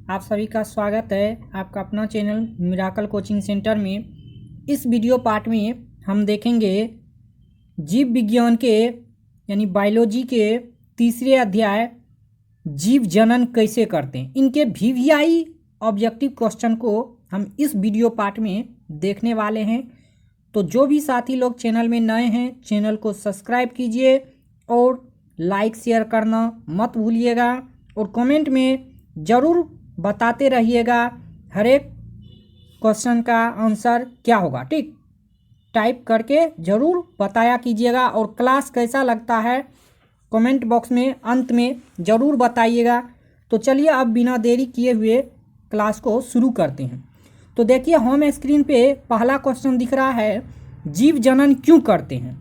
आप सभी का स्वागत है आपका अपना चैनल मिराकल कोचिंग सेंटर में। इस वीडियो पार्ट में हम देखेंगे जीव विज्ञान के यानी बायोलॉजी के तीसरे अध्याय जीव जनन कैसे करते हैं, इनके वीवीआई ऑब्जेक्टिव क्वेश्चन को हम इस वीडियो पार्ट में देखने वाले हैं। तो जो भी साथी लोग चैनल में नए हैं चैनल को सब्सक्राइब कीजिए और लाइक शेयर करना मत भूलिएगा और कमेंट में ज़रूर बताते रहिएगा हर एक क्वेश्चन का आंसर क्या होगा। ठीक, टाइप करके ज़रूर बताया कीजिएगा और क्लास कैसा लगता है कमेंट बॉक्स में अंत में ज़रूर बताइएगा। तो चलिए अब बिना देरी किए हुए क्लास को शुरू करते हैं। तो देखिए होम स्क्रीन पे पहला क्वेश्चन दिख रहा है, जीव जनन क्यों करते हैं।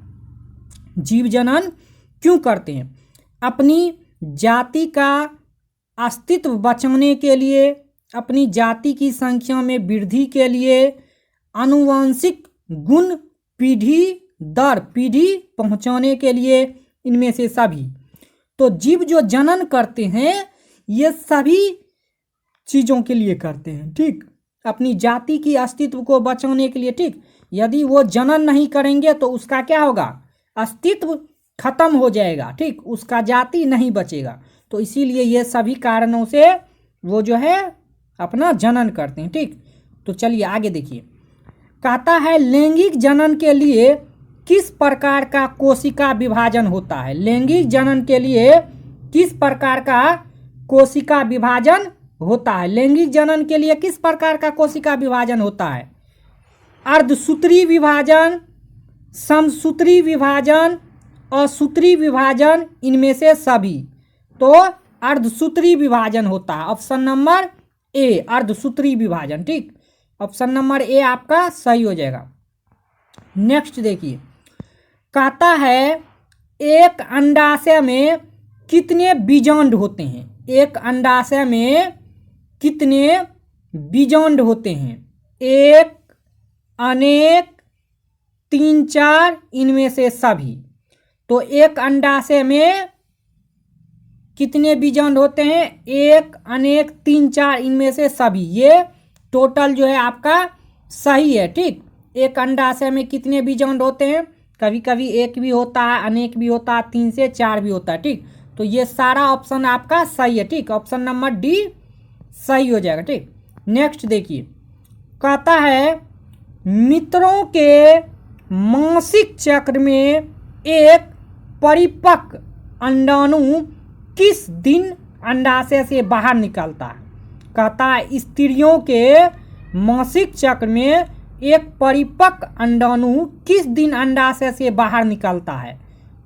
जीव जनन क्यों करते हैं? अपनी जाति का अस्तित्व बचाने के लिए, अपनी जाति की संख्या में वृद्धि के लिए, आनुवंशिक गुण पीढ़ी दर पीढ़ी पहुंचाने के लिए, इनमें से सभी। तो जीव जो जनन करते हैं ये सभी चीज़ों के लिए करते हैं। ठीक, अपनी जाति की अस्तित्व को बचाने के लिए। ठीक, यदि वो जनन नहीं करेंगे तो उसका क्या होगा, अस्तित्व खत्म हो जाएगा। ठीक, उसका जाति नहीं बचेगा। तो इसीलिए ये सभी कारणों से वो जो है अपना जनन करते हैं। ठीक, तो चलिए आगे देखिए। कहता है लैंगिक जनन के लिए किस प्रकार का कोशिका विभाजन होता है। लैंगिक जनन के लिए किस प्रकार का कोशिका विभाजन होता है। लैंगिक जनन के लिए किस प्रकार का कोशिका विभाजन होता है? अर्धसूत्री विभाजन, समसूत्री विभाजन, असूत्री विभाजन, इनमें से सभी। तो अर्धसूत्री विभाजन होता है। ऑप्शन नंबर ए अर्धसूत्री विभाजन। ठीक, ऑप्शन नंबर ए आपका सही हो जाएगा। नेक्स्ट देखिए, कहता है एक अंडाशय में कितने बीजांड होते हैं। एक अंडाशय में कितने बीजांड होते हैं? एक, अनेक, तीन, चार, इनमें से सभी। तो एक अंडाशय में कितने बीजांड होते हैं? एक, अनेक, तीन, चार, इनमें से सभी। ये टोटल जो है आपका सही है। ठीक, एक अंडाशय में कितने बीजांड होते हैं? कभी कभी एक भी होता है, अनेक भी होता है, तीन से चार भी होता है। ठीक, तो ये सारा ऑप्शन आपका सही है। ठीक, ऑप्शन नंबर डी सही हो जाएगा। ठीक, नेक्स्ट देखिए, कहता है मित्रों के मासिक चक्र में एक परिपक्व अंडाणु किस दिन अंडाशय से बाहर निकलता है। कहता है स्त्रियों के मासिक चक्र में एक परिपक्व अंडाणु किस दिन अंडाशय से बाहर निकलता है?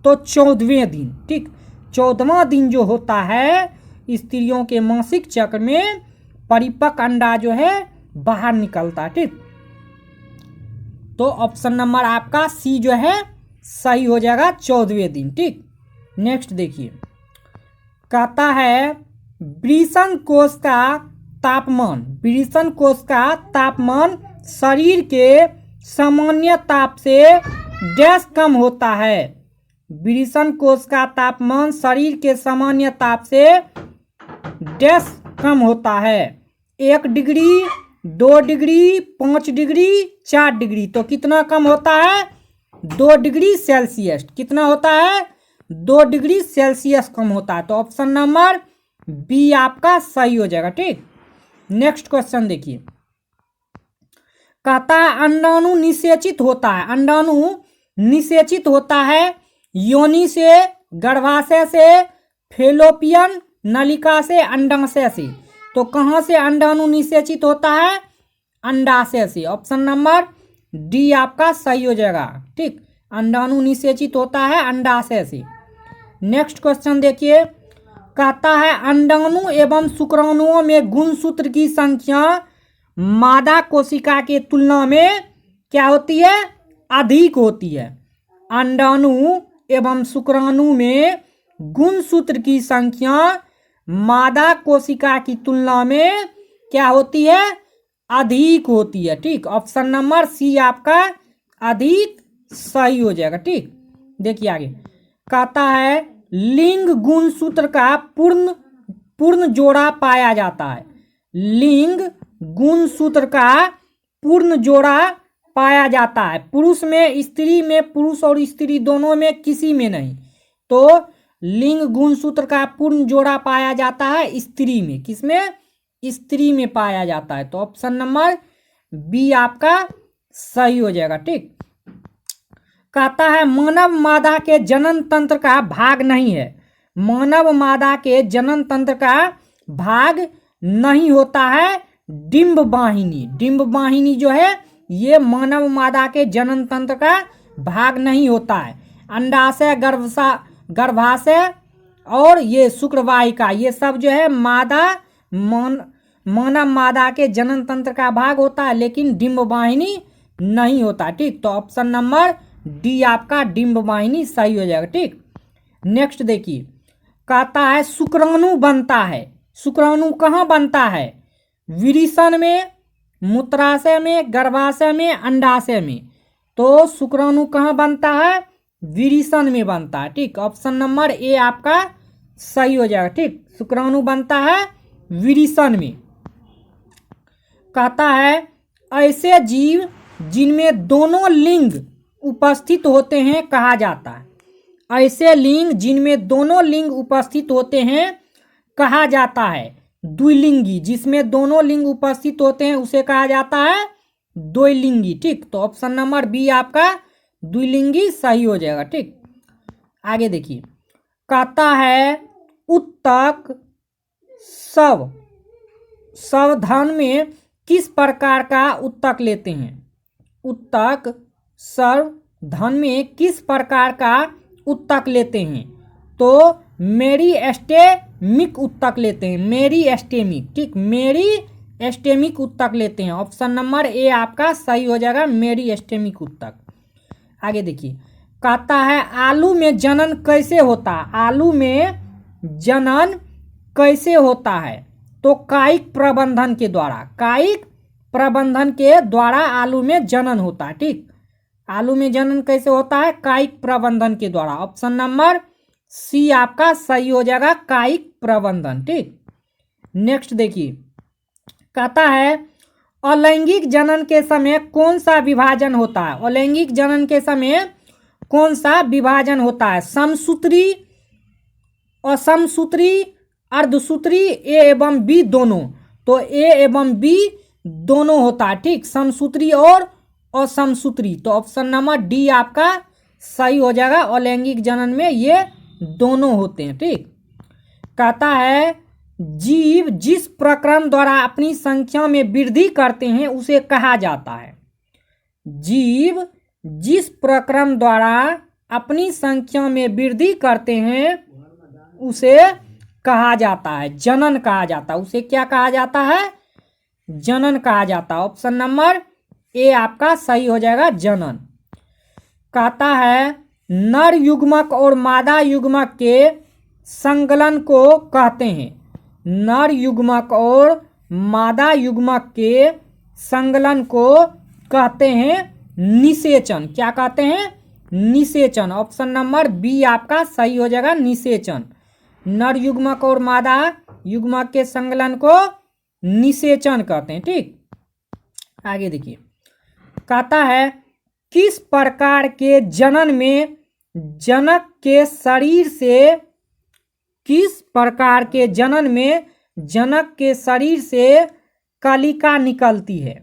तो 14वें दिन। ठीक, 14वां दिन जो होता है स्त्रियों के मासिक चक्र में परिपक्व अंडा जो है बाहर निकलता है। ठीक, तो ऑप्शन नंबर आपका सी जो है सही हो जाएगा, 14वें दिन। ठीक, नेक्स्ट देखिए, कहता है वृषण कोश का तापमान, वृषण कोश का तापमान शरीर के सामान्य ताप से डैश कम होता है। वृषण कोश का तापमान शरीर के सामान्य ताप से डैश कम होता है। 1 डिग्री, 2 डिग्री, 5 डिग्री, 4 डिग्री। तो कितना कम होता है? 2 डिग्री सेल्सियस। कितना होता है? 2 डिग्री सेल्सियस कम होता है। तो ऑप्शन नंबर बी आपका सही हो जाएगा। ठीक, नेक्स्ट क्वेश्चन देखिए, कहता है अंडाणु निषेचित होता है। अंडाणु निषेचित होता है योनि से, गर्भाशय से, फेलोपियन नलिका से, अंडाशय से। तो कहाँ से अंडाणु निषेचित होता है? अंडाशय से। ऑप्शन नंबर डी आपका सही हो जाएगा। ठीक, अंडाणु निषेचित होता है अंडाशय से। नेक्स्ट क्वेश्चन देखिए, कहता है अंडाणु एवं शुक्राणुओं में गुणसूत्र की संख्या मादा कोशिका के तुलना में क्या होती है? अधिक होती है। अंडाणु एवं शुक्राणु में गुणसूत्र की संख्या मादा कोशिका की तुलना में क्या होती है? अधिक होती है। ठीक, ऑप्शन नंबर सी आपका अधिक सही हो जाएगा। ठीक, देखिए आगे, कहता है लिंग गुणसूत्र का पूर्ण जोड़ा पाया जाता है। लिंग गुणसूत्र का पूर्ण जोड़ा पाया जाता है। पुरुष में, स्त्री में, पुरुष और स्त्री दोनों में, किसी में नहीं। तो लिंग गुणसूत्र का पूर्ण जोड़ा पाया जाता है स्त्री में। किसमें? स्त्री में पाया जाता है। तो ऑप्शन नंबर बी आपका सही हो जाएगा। ठीक। कहता है मानव मादा के जनन तंत्र का भाग नहीं है। मानव मादा के जनन तंत्र का भाग नहीं होता है डिंब वाहिनी। डिंब वाहिनी जो है ये मानव मादा के जनन तंत्र का भाग नहीं होता है। अंडाशय, गर्भाशय और ये शुक्रवाहिका, ये सब जो है मानव मादा के जनन तंत्र का भाग होता है, लेकिन डिंब वाहिनी नहीं होता। ठीक। तो ऑप्शन नंबर डी आपका डिंब वाहिनी सही हो जाएगा। ठीक। नेक्स्ट देखिए, कहता है शुक्राणु बनता है। शुक्राणु कहाँ बनता है? विरेचन में, मूत्राशय में, गर्भाशय में, अंडाशय में। तो शुक्राणु कहाँ बनता है? विरेचन में बनता है। ठीक। ऑप्शन नंबर ए आपका सही हो जाएगा। ठीक। शुक्राणु बनता है विरेचन में। कहता है ऐसे जीव जिनमें दोनों लिंग उपस्थित होते हैं कहा जाता है। ऐसे लिंग जिनमें दोनों लिंग उपस्थित होते हैं कहा जाता है द्विलिंगी। जिसमें दोनों लिंग उपस्थित होते हैं उसे कहा जाता है द्विलिंगी। ठीक। तो ऑप्शन नंबर बी आपका द्विलिंगी सही हो जाएगा। ठीक। आगे देखिए, कहता है उत्तक सावधान में किस प्रकार का उत्तक लेते हैं? उत्तक सावधान में किस प्रकार का उत्तक लेते हैं? तो मेरिस्टेमिक उत्तक लेते हैं। मेरिस्टेमिक। ठीक। मेरिस्टेमिक उत्तक लेते हैं। ऑप्शन नंबर ए आपका सही हो जाएगा, मेरिस्टेमिक उत्तक। आगे देखिए, कहता है आलू में जनन कैसे होता है? आलू में जनन कैसे होता है? तो कायिक प्रबंधन के द्वारा। कायिक प्रबंधन के द्वारा आलू में जनन होता है। ठीक। आलू में जनन कैसे होता है? कायिक प्रबंधन के द्वारा। ऑप्शन नंबर सी आपका सही हो जाएगा, कायिक प्रबंधन। ठीक। नेक्स्ट देखिए, कहता है अलैंगिक जनन के समय कौन सा विभाजन होता है? अलैंगिक जनन के समय कौन सा विभाजन होता है? समसूत्री, असमसूत्री, अर्धसूत्री, ए एवं बी दोनों। तो ए एवं बी दोनों होता है। ठीक। समसूत्री और असमसूत्री। तो ऑप्शन नंबर डी आपका सही हो जाएगा। अलैंगिक जनन में ये दोनों होते हैं। ठीक। कहता है जीव जिस प्रक्रम द्वारा अपनी संख्या में वृद्धि करते हैं उसे कहा जाता है। जीव जिस प्रक्रम द्वारा अपनी संख्या में वृद्धि करते हैं उसे कहा जाता है जनन कहा जाता है। उसे क्या कहा जाता है? जनन कहा जाता है। ऑप्शन नंबर ए आपका सही हो जाएगा, जनन। कहता है नर युग्मक और मादा युग्मक के संकलन को कहते हैं। नर युग्मक और मादा युग्मक के संकलन को कहते हैं निषेचन। क्या कहते हैं? निषेचन। ऑप्शन नंबर बी आपका सही हो जाएगा, निषेचन। नर युग्मक और मादा युग्मक के संकलन को निषेचन कहते हैं। ठीक। आगे देखिए, कहता है किस प्रकार के जनन में जनक के शरीर से, किस प्रकार के जनन में जनक के शरीर से कलिका निकलती है?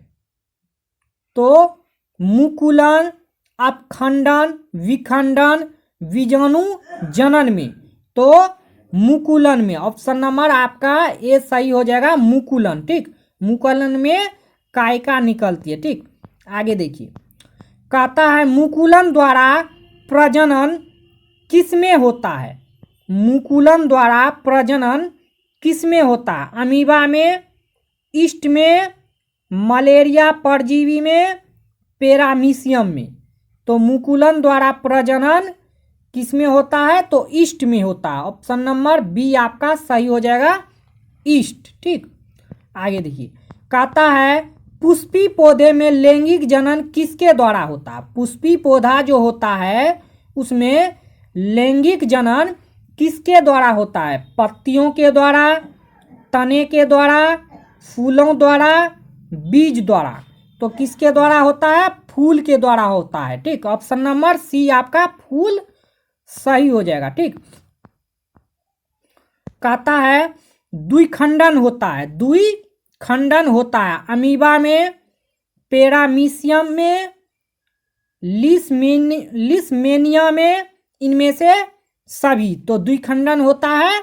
तो मुकुलन, अपखंडन, विखंडन, बीजाणु जनन में। तो मुकुलन में। ऑप्शन नंबर आपका ए सही हो जाएगा, मुकुलन। ठीक। मुकुलन में कायिका निकलती है। ठीक। आगे देखिए, कहता है मुकुलन द्वारा प्रजनन किसमें होता है? मुकुलन द्वारा प्रजनन किसमें होता है? अमीबा में, ईस्ट में, मलेरिया परजीवी में, पैरामीशियम में। तो मुकुलन द्वारा प्रजनन किसमें होता है? तो ईस्ट में होता है। ऑप्शन नंबर बी आपका सही हो जाएगा, ईस्ट। ठीक। आगे देखिए, कहता है पुष्पी पौधे में लैंगिक जनन किसके द्वारा होता है? पुष्पी पौधा जो होता है उसमें लैंगिक जनन किसके द्वारा होता है? पत्तियों के द्वारा, तने के द्वारा, फूलों द्वारा, बीज द्वारा। तो किसके द्वारा होता है? फूल के द्वारा होता है। ठीक, ऑप्शन नंबर सी आपका फूल सही हो जाएगा। ठीक, कहता है द्विखंडन होता है, द्विखंडन होता है अमीबा में, पैरामीशियम में, लिस्मेनिया में, इनमें से सभी। तो द्विखंडन होता है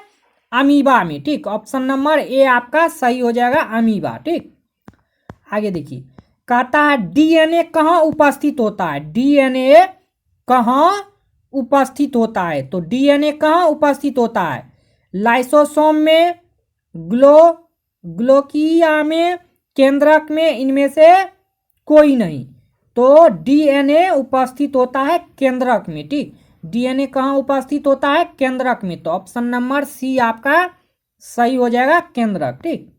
अमीबा में। ठीक, ऑप्शन नंबर ए आपका सही हो जाएगा, अमीबा। ठीक, आगे देखिए, कहता है डीएनए कहाँ उपस्थित होता है? डीएनए कहाँ उपस्थित होता है? तो डीएनए कहाँ उपस्थित होता है? लाइसोसोम में, ग्लोकिया में, केंद्रक में, इनमें से कोई नहीं। तो डीएनए उपस्थित होता है केंद्रक में। ठीक, डीएनए कहाँ उपस्थित होता है? केंद्रक में। तो ऑप्शन नंबर सी आपका सही हो जाएगा, केंद्रक। ठीक,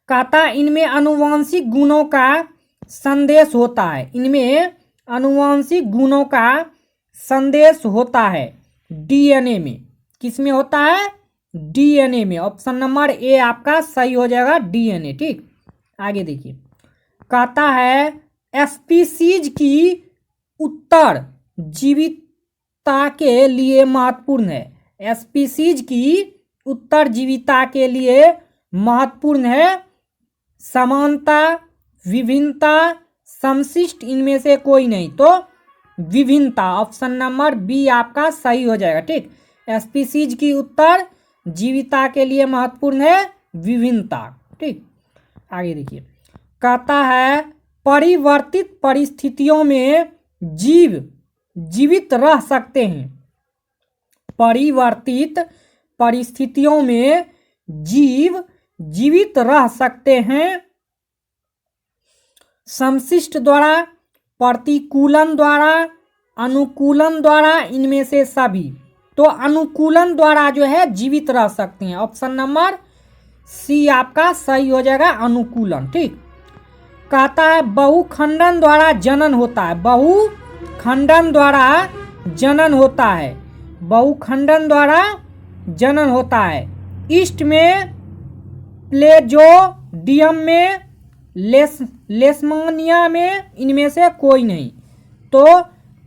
कहता इनमें आनुवंशिक गुणों का संदेश होता है, इनमें आनुवंशिक गुणों का संदेश होता है डीएनए में। किसमें होता है? डीएनए में। ऑप्शन नंबर ए आपका सही हो जाएगा, डीएनए। ठीक, आगे देखिए, कहता है स्पीसीज की उत्तर जीविता के लिए महत्वपूर्ण है। स्पीसीज की उत्तर जीविता के लिए महत्वपूर्ण है समानता, विभिन्नता, समशिष्ट, इनमें से कोई नहीं। तो विभिन्नता, ऑप्शन नंबर बी आपका सही हो जाएगा। ठीक, स्पीसीज की उत्तर जीविता के लिए महत्वपूर्ण है विभिन्नता। ठीक, आगे देखिए, कहता है परिवर्तित परिस्थितियों में जीव जीवित रह सकते हैं। परिवर्तित परिस्थितियों में जीव जीवित रह सकते हैं समशिष्ट द्वारा, प्रतिकूलन द्वारा, अनुकूलन द्वारा, इनमें से सभी। तो अनुकूलन द्वारा जो है जीवित रह सकते हैं। ऑप्शन नंबर सी आपका सही हो जाएगा, अनुकूलन। ठीक, कहता है बहुखंडन द्वारा जनन होता है। बहुखंडन द्वारा जनन होता है, बहुखंडन द्वारा जनन होता है। ईस्ट में, प्लेजोडियम में, लेशमानिया में, इनमें से कोई नहीं। तो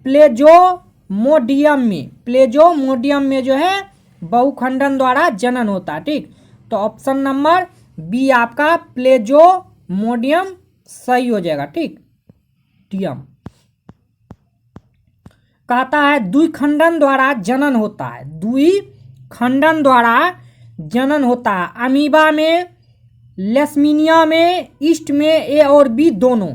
प्लेजोमोडियम में जो है बहुखंडन द्वारा जनन होता है। ठीक, तो ऑप्शन नंबर बी आपका प्लेजोमोडियम सही हो जाएगा। ठीक, डियम। कहता है द्विखंडन द्वारा जनन होता है, द्विखंडन द्वारा जनन होता है अमीबा में, लेशमीनिया में, ईस्ट में, ए और बी दोनों।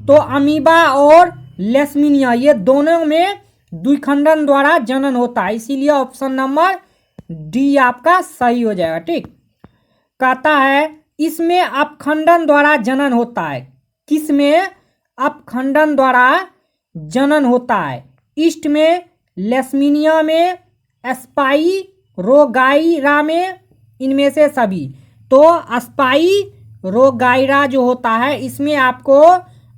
तो अमीबा और लेशमीनिया ये दोनों में द्विखंडन द्वारा जनन होता है, इसीलिए ऑप्शन नंबर डी आपका सही हो जाएगा। ठीक, कहता है इसमें अपखंडन द्वारा जनन होता है। किसमें अपखंडन द्वारा जनन होता है? ईस्ट में, लेशमीनिया में, स्पाइरोगाइरा में, इनमें से सभी। तो स्पाइरोगाइरा जो होता है इसमें आपको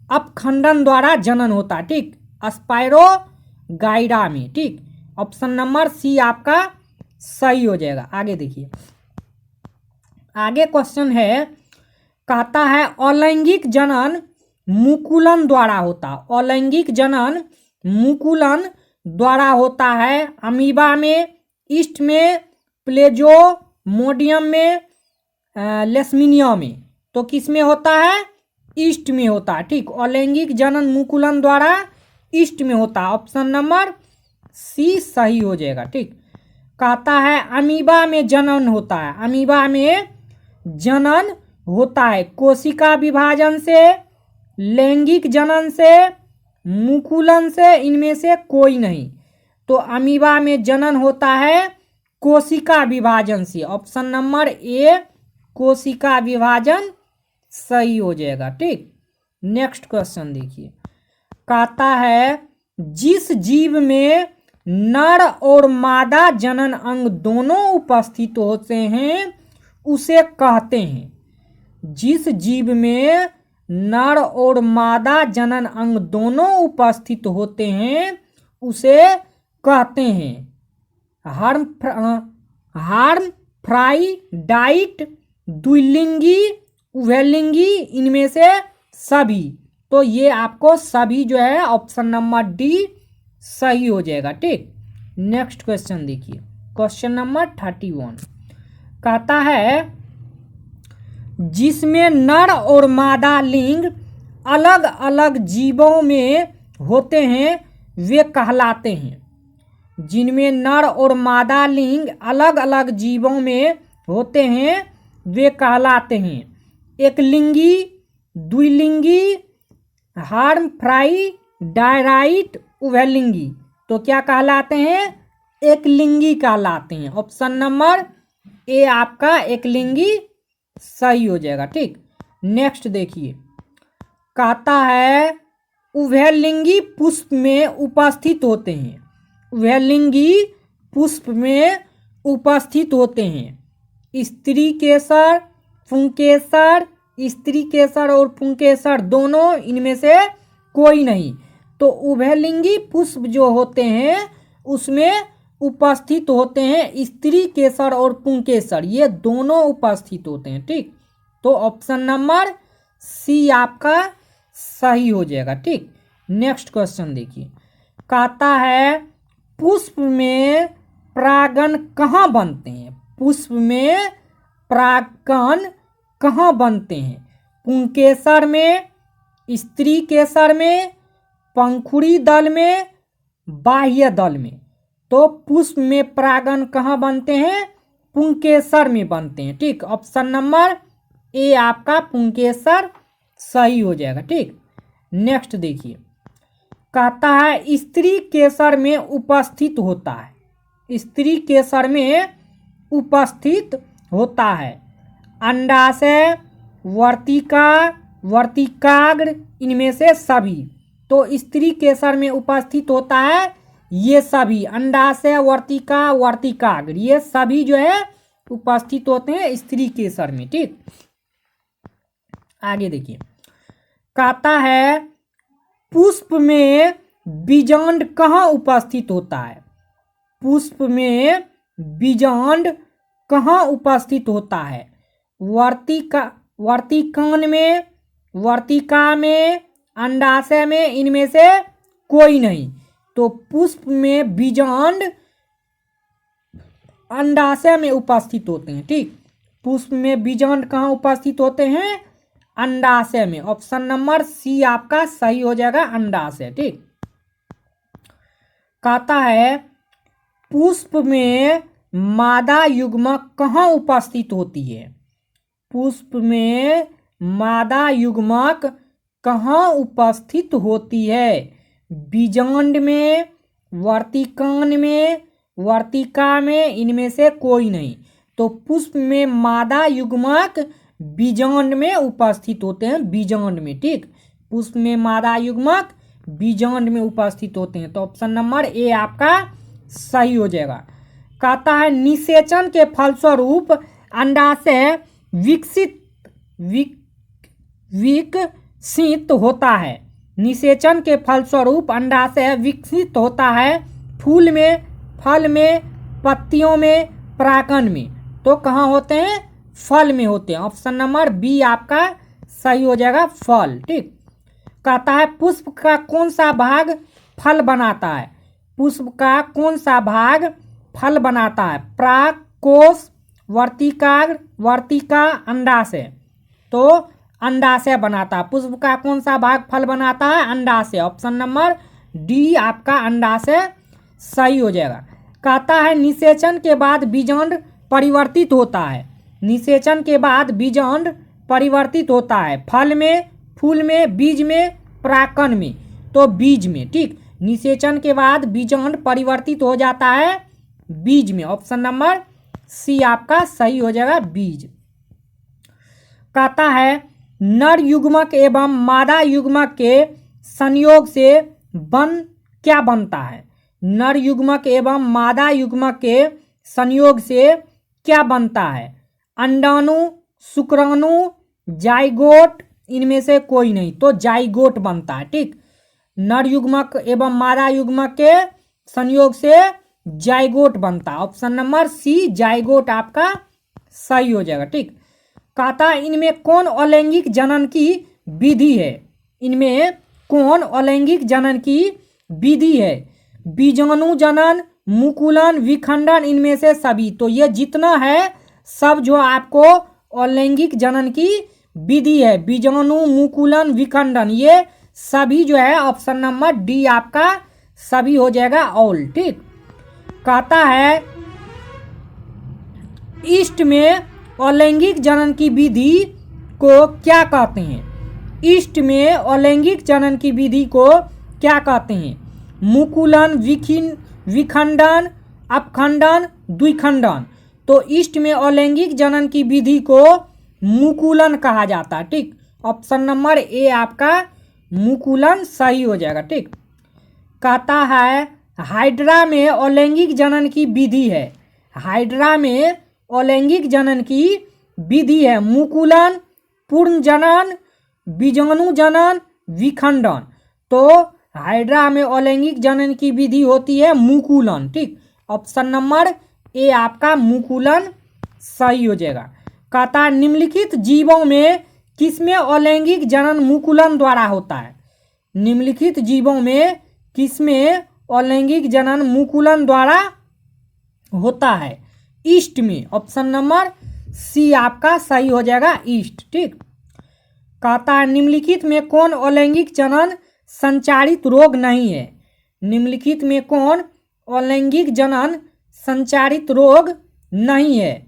अपखंडन द्वारा जनन होता है। ठीक, स्पाइरोगाइरा में। ठीक, ऑप्शन नंबर सी आपका सही हो जाएगा। आगे देखिए, आगे क्वेश्चन है, कहता है अलैंगिक जनन मुकुलन द्वारा होता है। अलैंगिक जनन मुकुलन द्वारा होता है अमीबा में, ईस्ट में, प्लेजोमोडियम में, लेशमीनिया में। तो किस में होता है? ईस्ट में होता है। ठीक, अलैंगिक जनन मुकुलन द्वारा ईस्ट में होता है। ऑप्शन नंबर सी सही हो जाएगा। ठीक, कहता है अमीबा में जनन होता है। अमीबा में जनन होता है कोशिका विभाजन से, लैंगिक जनन से, मुकुलन से, इनमें से कोई नहीं। तो अमीबा में जनन होता है कोशिका विभाजन से। ऑप्शन नंबर ए कोशिका विभाजन सही हो जाएगा। ठीक, नेक्स्ट क्वेश्चन देखिए, कहता है जिस जीव में नर और मादा जनन अंग दोनों उपस्थित होते हैं उसे कहते हैं। जिस जीव में नर और मादा जनन अंग दोनों उपस्थित होते हैं उसे कहते हैं हार्मफ्राइडाइट, द्विलिंगी, उभयलिंगी, इनमें से सभी। तो ये आपको सभी जो है ऑप्शन नंबर डी सही हो जाएगा। ठीक, नेक्स्ट क्वेश्चन देखिए, क्वेश्चन नंबर 31 कहता है जिसमें नर और मादा लिंग अलग अलग जीवों में होते हैं वे कहलाते हैं। जिनमें नर और मादा लिंग अलग अलग जीवों में होते हैं वे कहलाते हैं एकलिंगी, द्विलिंगी, हार्मफ्राई, डायराइट, उभयलिंगी। तो क्या कहलाते हैं? एकलिंगी कहलाते हैं। ऑप्शन नंबर ए आपका एकलिंगी सही हो जाएगा। ठीक, नेक्स्ट देखिए, कहता है उभयलिंगी पुष्प में उपस्थित होते हैं। उभयलिंगी पुष्प में उपस्थित होते हैं स्त्री केसर, पुंकेसर, स्त्री केसर और पुंकेसर दोनों, इनमें से कोई नहीं। तो उभयलिंगी पुष्प जो होते हैं उसमें उपस्थित होते हैं स्त्री केसर और पुंकेसर, ये दोनों उपस्थित होते हैं। ठीक, तो ऑप्शन नंबर सी आपका सही हो जाएगा। ठीक, नेक्स्ट क्वेश्चन देखिए, कहता है पुष्प में परागण कहाँ बनते हैं? पुष्प में परागण कहाँ बनते हैं? पुंकेसर में, स्त्री केसर में, पंखुड़ी दल में, बाह्य दल में। तो पुष्प में परागण कहाँ बनते हैं? पुंकेसर में बनते हैं। ठीक, ऑप्शन नंबर ए आपका पुंकेसर सही हो जाएगा। ठीक, नेक्स्ट देखिए, कहता है स्त्री केसर में उपस्थित होता है। स्त्री केसर में उपस्थित होता है अंडाशय, वर्तिका, वर्तिकाग्र, इनमें से सभी। तो स्त्री केसर में उपस्थित होता है ये सभी, अंडाशय, वर्तिका, वर्तिकाग्र, ये सभी जो है उपस्थित होते हैं स्त्री केसर में। ठीक, आगे देखिए, कहता है पुष्प में बीजांड कहाँ उपस्थित होता है? पुष्प में बीजांड कहाँ उपस्थित होता है? वर्तिकान में, वर्तिका में, अंडाशय में, इनमें से कोई नहीं। तो पुष्प में बीजांड अंडाशय में उपस्थित होते हैं। ठीक, पुष्प में बीजांड कहाँ उपस्थित होते हैं? अंडाशय में। ऑप्शन नंबर सी आपका सही हो जाएगा, अंडाशय। ठीक, कहता है पुष्प में मादा युग्मक कहाँ उपस्थित होती है? पुष्प में मादा युग्मक कहाँ उपस्थित होती है? बीजांड में, वर्तिकान में, वर्तिका में, इनमें से कोई नहीं। तो पुष्प में मादा युग्मक बीजांड में उपस्थित होते हैं, बीजांड में। ठीक, पुष्प में मादा युग्मक बीजांड में उपस्थित होते हैं। तो ऑप्शन नंबर ए आपका सही हो जाएगा। कहता है निषेचन के फलस्वरूप अंडाशय विकसित होता है। निषेचन के फलस्वरूप अंडाशय विकसित होता है फूल में, फल में, पत्तियों में, परागण में। तो कहाँ होते हैं? फल में होते हैं। ऑप्शन नंबर बी आपका सही हो जाएगा, फल। ठीक, कहता है पुष्प का कौन सा भाग फल बनाता है? पुष्प का कौन सा भाग फल बनाता है? पराग कोश, वर्तिकाग्र, वर्तिका, अंडाशय। तो अंडाशय बनाता है। पुष्प का कौन सा भाग फल बनाता है? अंडाशय। ऑप्शन नंबर डी आपका अंडाशय सही हो जाएगा। कहता है निषेचन के बाद बीजांड परिवर्तित होता है। निषेचन के बाद बीजांड परिवर्तित होता है फल में, फूल में, बीज में, परागण में। तो बीज में। ठीक, निषेचन के बाद बीजांड परिवर्तित हो जाता है बीज में। ऑप्शन नंबर सी आपका सही हो जाएगा, बीज। कहता है नर युग्मक एवं मादा युग्मक के संयोग से क्या बनता है? नर युग्मक एवं मादा युग्मक के संयोग से क्या बनता है? अंडाणु, शुक्राणु, जाइगोट, इनमें से कोई नहीं। तो जाइगोट बनता है। ठीक, नर युग्मक एवं मादा युग्मक के संयोग से जाइगोट बनता है। ऑप्शन नंबर सी जाइगोट आपका सही हो जाएगा। ठीक, कहता है इनमें कौन अलैंगिक जनन की विधि है, इनमें कौन अलैंगिक जनन की विधि है, बीजाणु जनन, मुकुलन, विखंडन, इनमें से सभी। तो ये जितना है सब जो आपको अलैंगिक जनन की विधि है, बीजाणु, मुकुलन, विखंडन, ये सभी जो है ऑप्शन नंबर डी आपका सभी हो जाएगा ऑल। ठीक, कहता है ईस्ट में अलैंगिक जनन की विधि को क्या कहते हैं, ईस्ट में अलैंगिक जनन की विधि को क्या कहते हैं, मुकुलन, विखंडन, अपखंडन, द्विखंडन। तो ईस्ट में अलैंगिक जनन की विधि को मुकुलन कहा जाता है। ठीक, ऑप्शन नंबर ए आपका मुकुलन सही हो जाएगा। ठीक, कहता है हाइड्रा में अलैंगिक जनन की विधि है, हाइड्रा में अलैंगिक जनन की विधि है मुकुलन, पूर्ण जनन, बीजाणु जनन, विखंडन। तो हाइड्रा में अलैंगिक जनन की विधि होती है मुकुलन। ठीक, ऑप्शन नंबर ए आपका मुकुलन सही हो जाएगा। कहता है निम्नलिखित जीवों में किसमें अलैंगिक जनन मुकुलन द्वारा होता है, निम्नलिखित जीवों में किसमें अलैंगिक जनन मुकुलन द्वारा होता है, ईस्ट में, ऑप्शन नंबर सी आपका सही हो जाएगा ईस्ट। ठीक, कहता है निम्नलिखित में कौन अलैंगिक जनन संचारित रोग नहीं है, निम्नलिखित में कौन अलैंगिक जनन संचारित रोग नहीं है,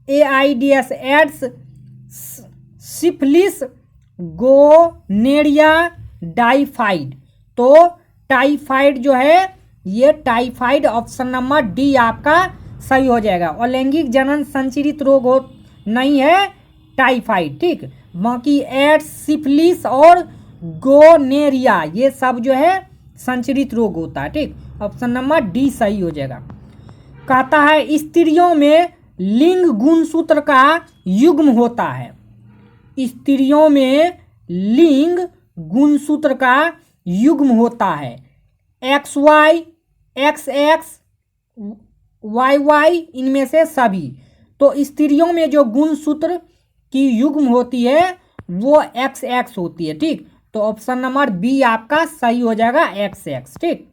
AIDS, ads, syphilis, gonorrhoea, typhoid. तो टाइफाइड जो है ये टाइफाइड ऑप्शन नंबर डी आपका सही हो जाएगा। अलैंगिक जनन संचारित रोग हो नहीं है टाइफाइड। ठीक, बाकी एड्स, सिफिलिस और गोनेरिया ये सब जो है संचारित रोग होता है। ठीक, ऑप्शन नंबर डी सही हो जाएगा। कहता है स्त्रियों में लिंग गुणसूत्र का युग्म होता है, स्त्रियों में लिंग गुणसूत्र का युग्म होता है, XY, XX, YY, इनमें से सभी। तो स्त्रियों में जो गुणसूत्र की युग्म होती है वो XX होती है। ठीक, तो ऑप्शन नंबर बी आपका सही हो जाएगा XX। ठीक,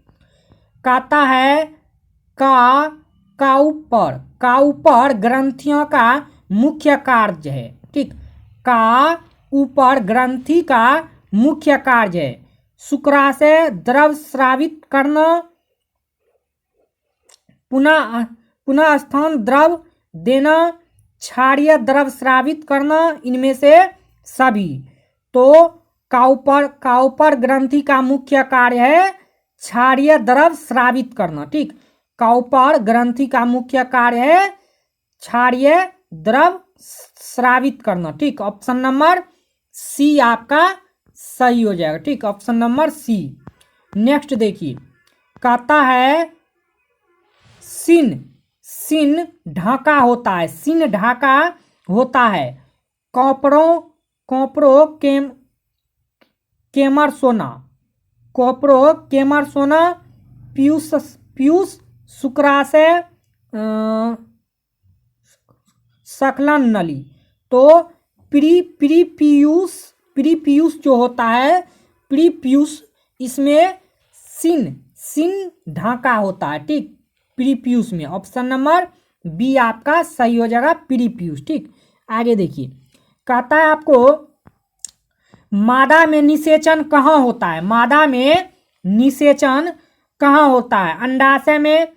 कहता है का ऊपर ग्रंथियों का मुख्य कार्य है। ठीक, का ऊपर ग्रंथि का मुख्य कार्य है शुक्राशय, द्रव स्रावित करना, पुनः स्थान द्रव देना, क्षारीय द्रव स्रावित करना, इनमें से सभी। तो काउपर ग्रंथि का मुख्य कार्य है क्षारीय द्रव स्रावित करना। ठीक, काउपर ग्रंथि का मुख्य कार्य है क्षारीय द्रव स्रावित करना। ठीक, ऑप्शन नंबर सी आपका सही हो जाएगा। ठीक, ऑप्शन नंबर सी। नेक्स्ट देखिए, कहता है सिन ढाका होता है, सिन ढाका होता है कॉपरो केमरसोना, कॉपरो केमरसोना, पीयूष शुक्राशय, सकलन नली। तो प्रीपीयूष जो होता है, प्रीपीयूष इसमें सिन ढाका होता है। ठीक, प्रीपीयूष में, ऑप्शन नंबर बी आपका सही हो जाएगा प्रीपीयूष। ठीक, आगे देखिए, कहता है आपको मादा में निषेचन कहाँ होता है, मादा में निषेचन कहाँ होता है, अंडाशय में,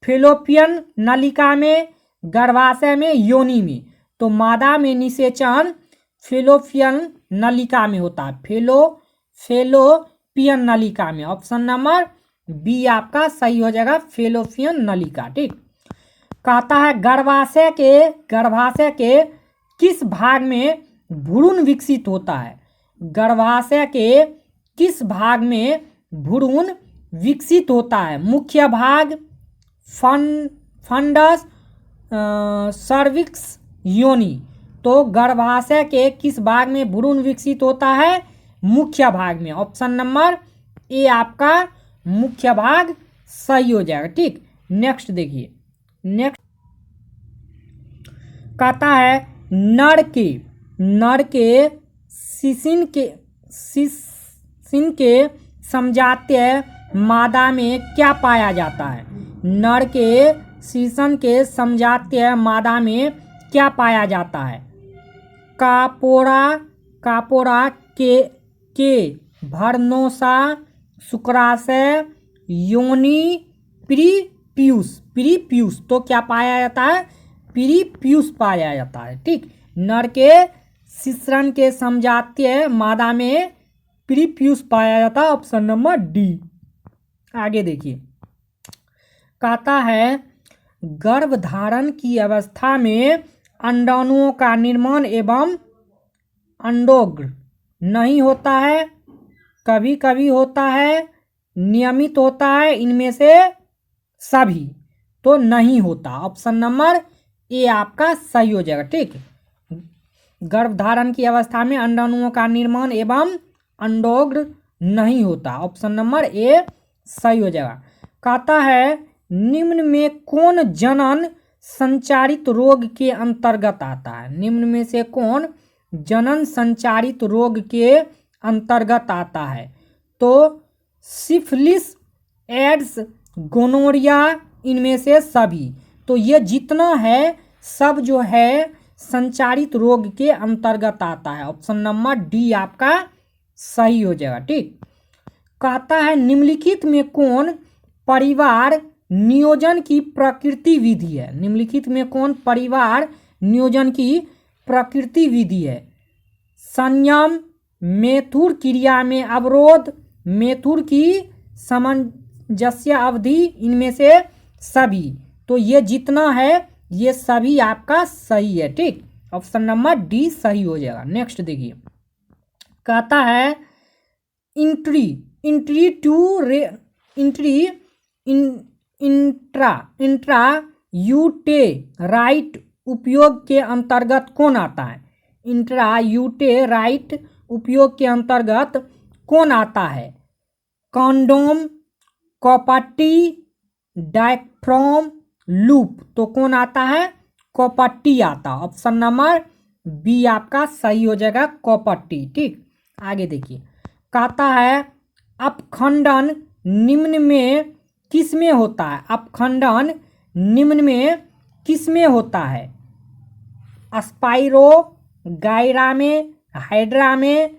फेलोपियन नलिका में, गर्भाशय में, योनि में। तो मादा में निषेचन फेलोपियन नलिका में होता है, फेलोपियन नलिका में, ऑप्शन नंबर बी आपका सही हो जाएगा फेलोपियन नलिका। ठीक, कहता है गर्भाशय के किस भाग में भ्रूण विकसित होता है, गर्भाशय के किस भाग में भ्रूण विकसित होता है, मुख्य भाग, फंडस, सर्विक्स, योनि। तो गर्भाशय के किस भाग में भ्रूण विकसित होता है, मुख्य भाग में, ऑप्शन नंबर ए आपका मुख्य भाग सही हो जाएगा। ठीक, नेक्स्ट देखिए, नेक्स्ट कहता है नर के शिश्न के समजातीय मादा में क्या पाया जाता है? नर के शिश्न के समजातीय मादा में क्या पाया जाता है? कापोरा के भर्नोसा शुक्राशय योनि प्रीपियूस। तो क्या पाया जाता है? प्रीपियूस पाया जाता है। ठीक, नर के शिश्न के समजातीय मादा में प्रीपियूस पाया जाता है। Option number D. आगे देखिए, कहता है गर्भधारण की अवस्था में अंडाणुओं का निर्माण एवं अंडोग्र नहीं होता है, कभी कभी होता है, नियमित होता है, इनमें से सभी। तो नहीं होता। ऑप्शन नंबर ए आपका सही हो जाएगा। ठीक, गर्भधारण की अवस्था में अंडाणुओं का निर्माण एवं अंडोग्र नहीं होता। ऑप्शन नंबर ए सही हो जाएगा। कहता है निम्न में कौन जनन संचारित रोग के अंतर्गत आता है? निम्न में से कौन जनन संचारित रोग के अंतर्गत आता है? तो सिफिलिस, एड्स, गोनोरिया, इनमें से सभी। तो ये जितना है सब जो है संचारित रोग के अंतर्गत आता है। ऑप्शन नंबर डी आपका सही हो जाएगा। ठीक, कहता है निम्नलिखित में कौन परिवार नियोजन की प्रकृति विधि है? निम्नलिखित में कौन परिवार नियोजन की प्रकृति विधि है? संयम, मेथुर क्रिया में अवरोध, मेथुर की सामंजस्य अवधि, इनमें से सभी। तो ये जितना है ये सभी आपका सही है। ठीक, ऑप्शन नंबर डी सही हो जाएगा। नेक्स्ट देखिए, कहता है इंट्रा यूटेराइट उपयोग के अंतर्गत कौन आता है? इंट्रा यूटेराइट उपयोग के अंतर्गत कौन आता है? Condom, copper T, diaphragm, loop. तो कौन आता है? कॉपट्टी आता। ऑप्शन नंबर बी आपका सही हो जाएगा, कॉपट्टी। ठीक, आगे देखिए, कहता है अपखंडन निम्न में किस में होता है? अपखंडन निम्न में किस में होता है? स्पाइरो गायरा में, हाइड्रा में,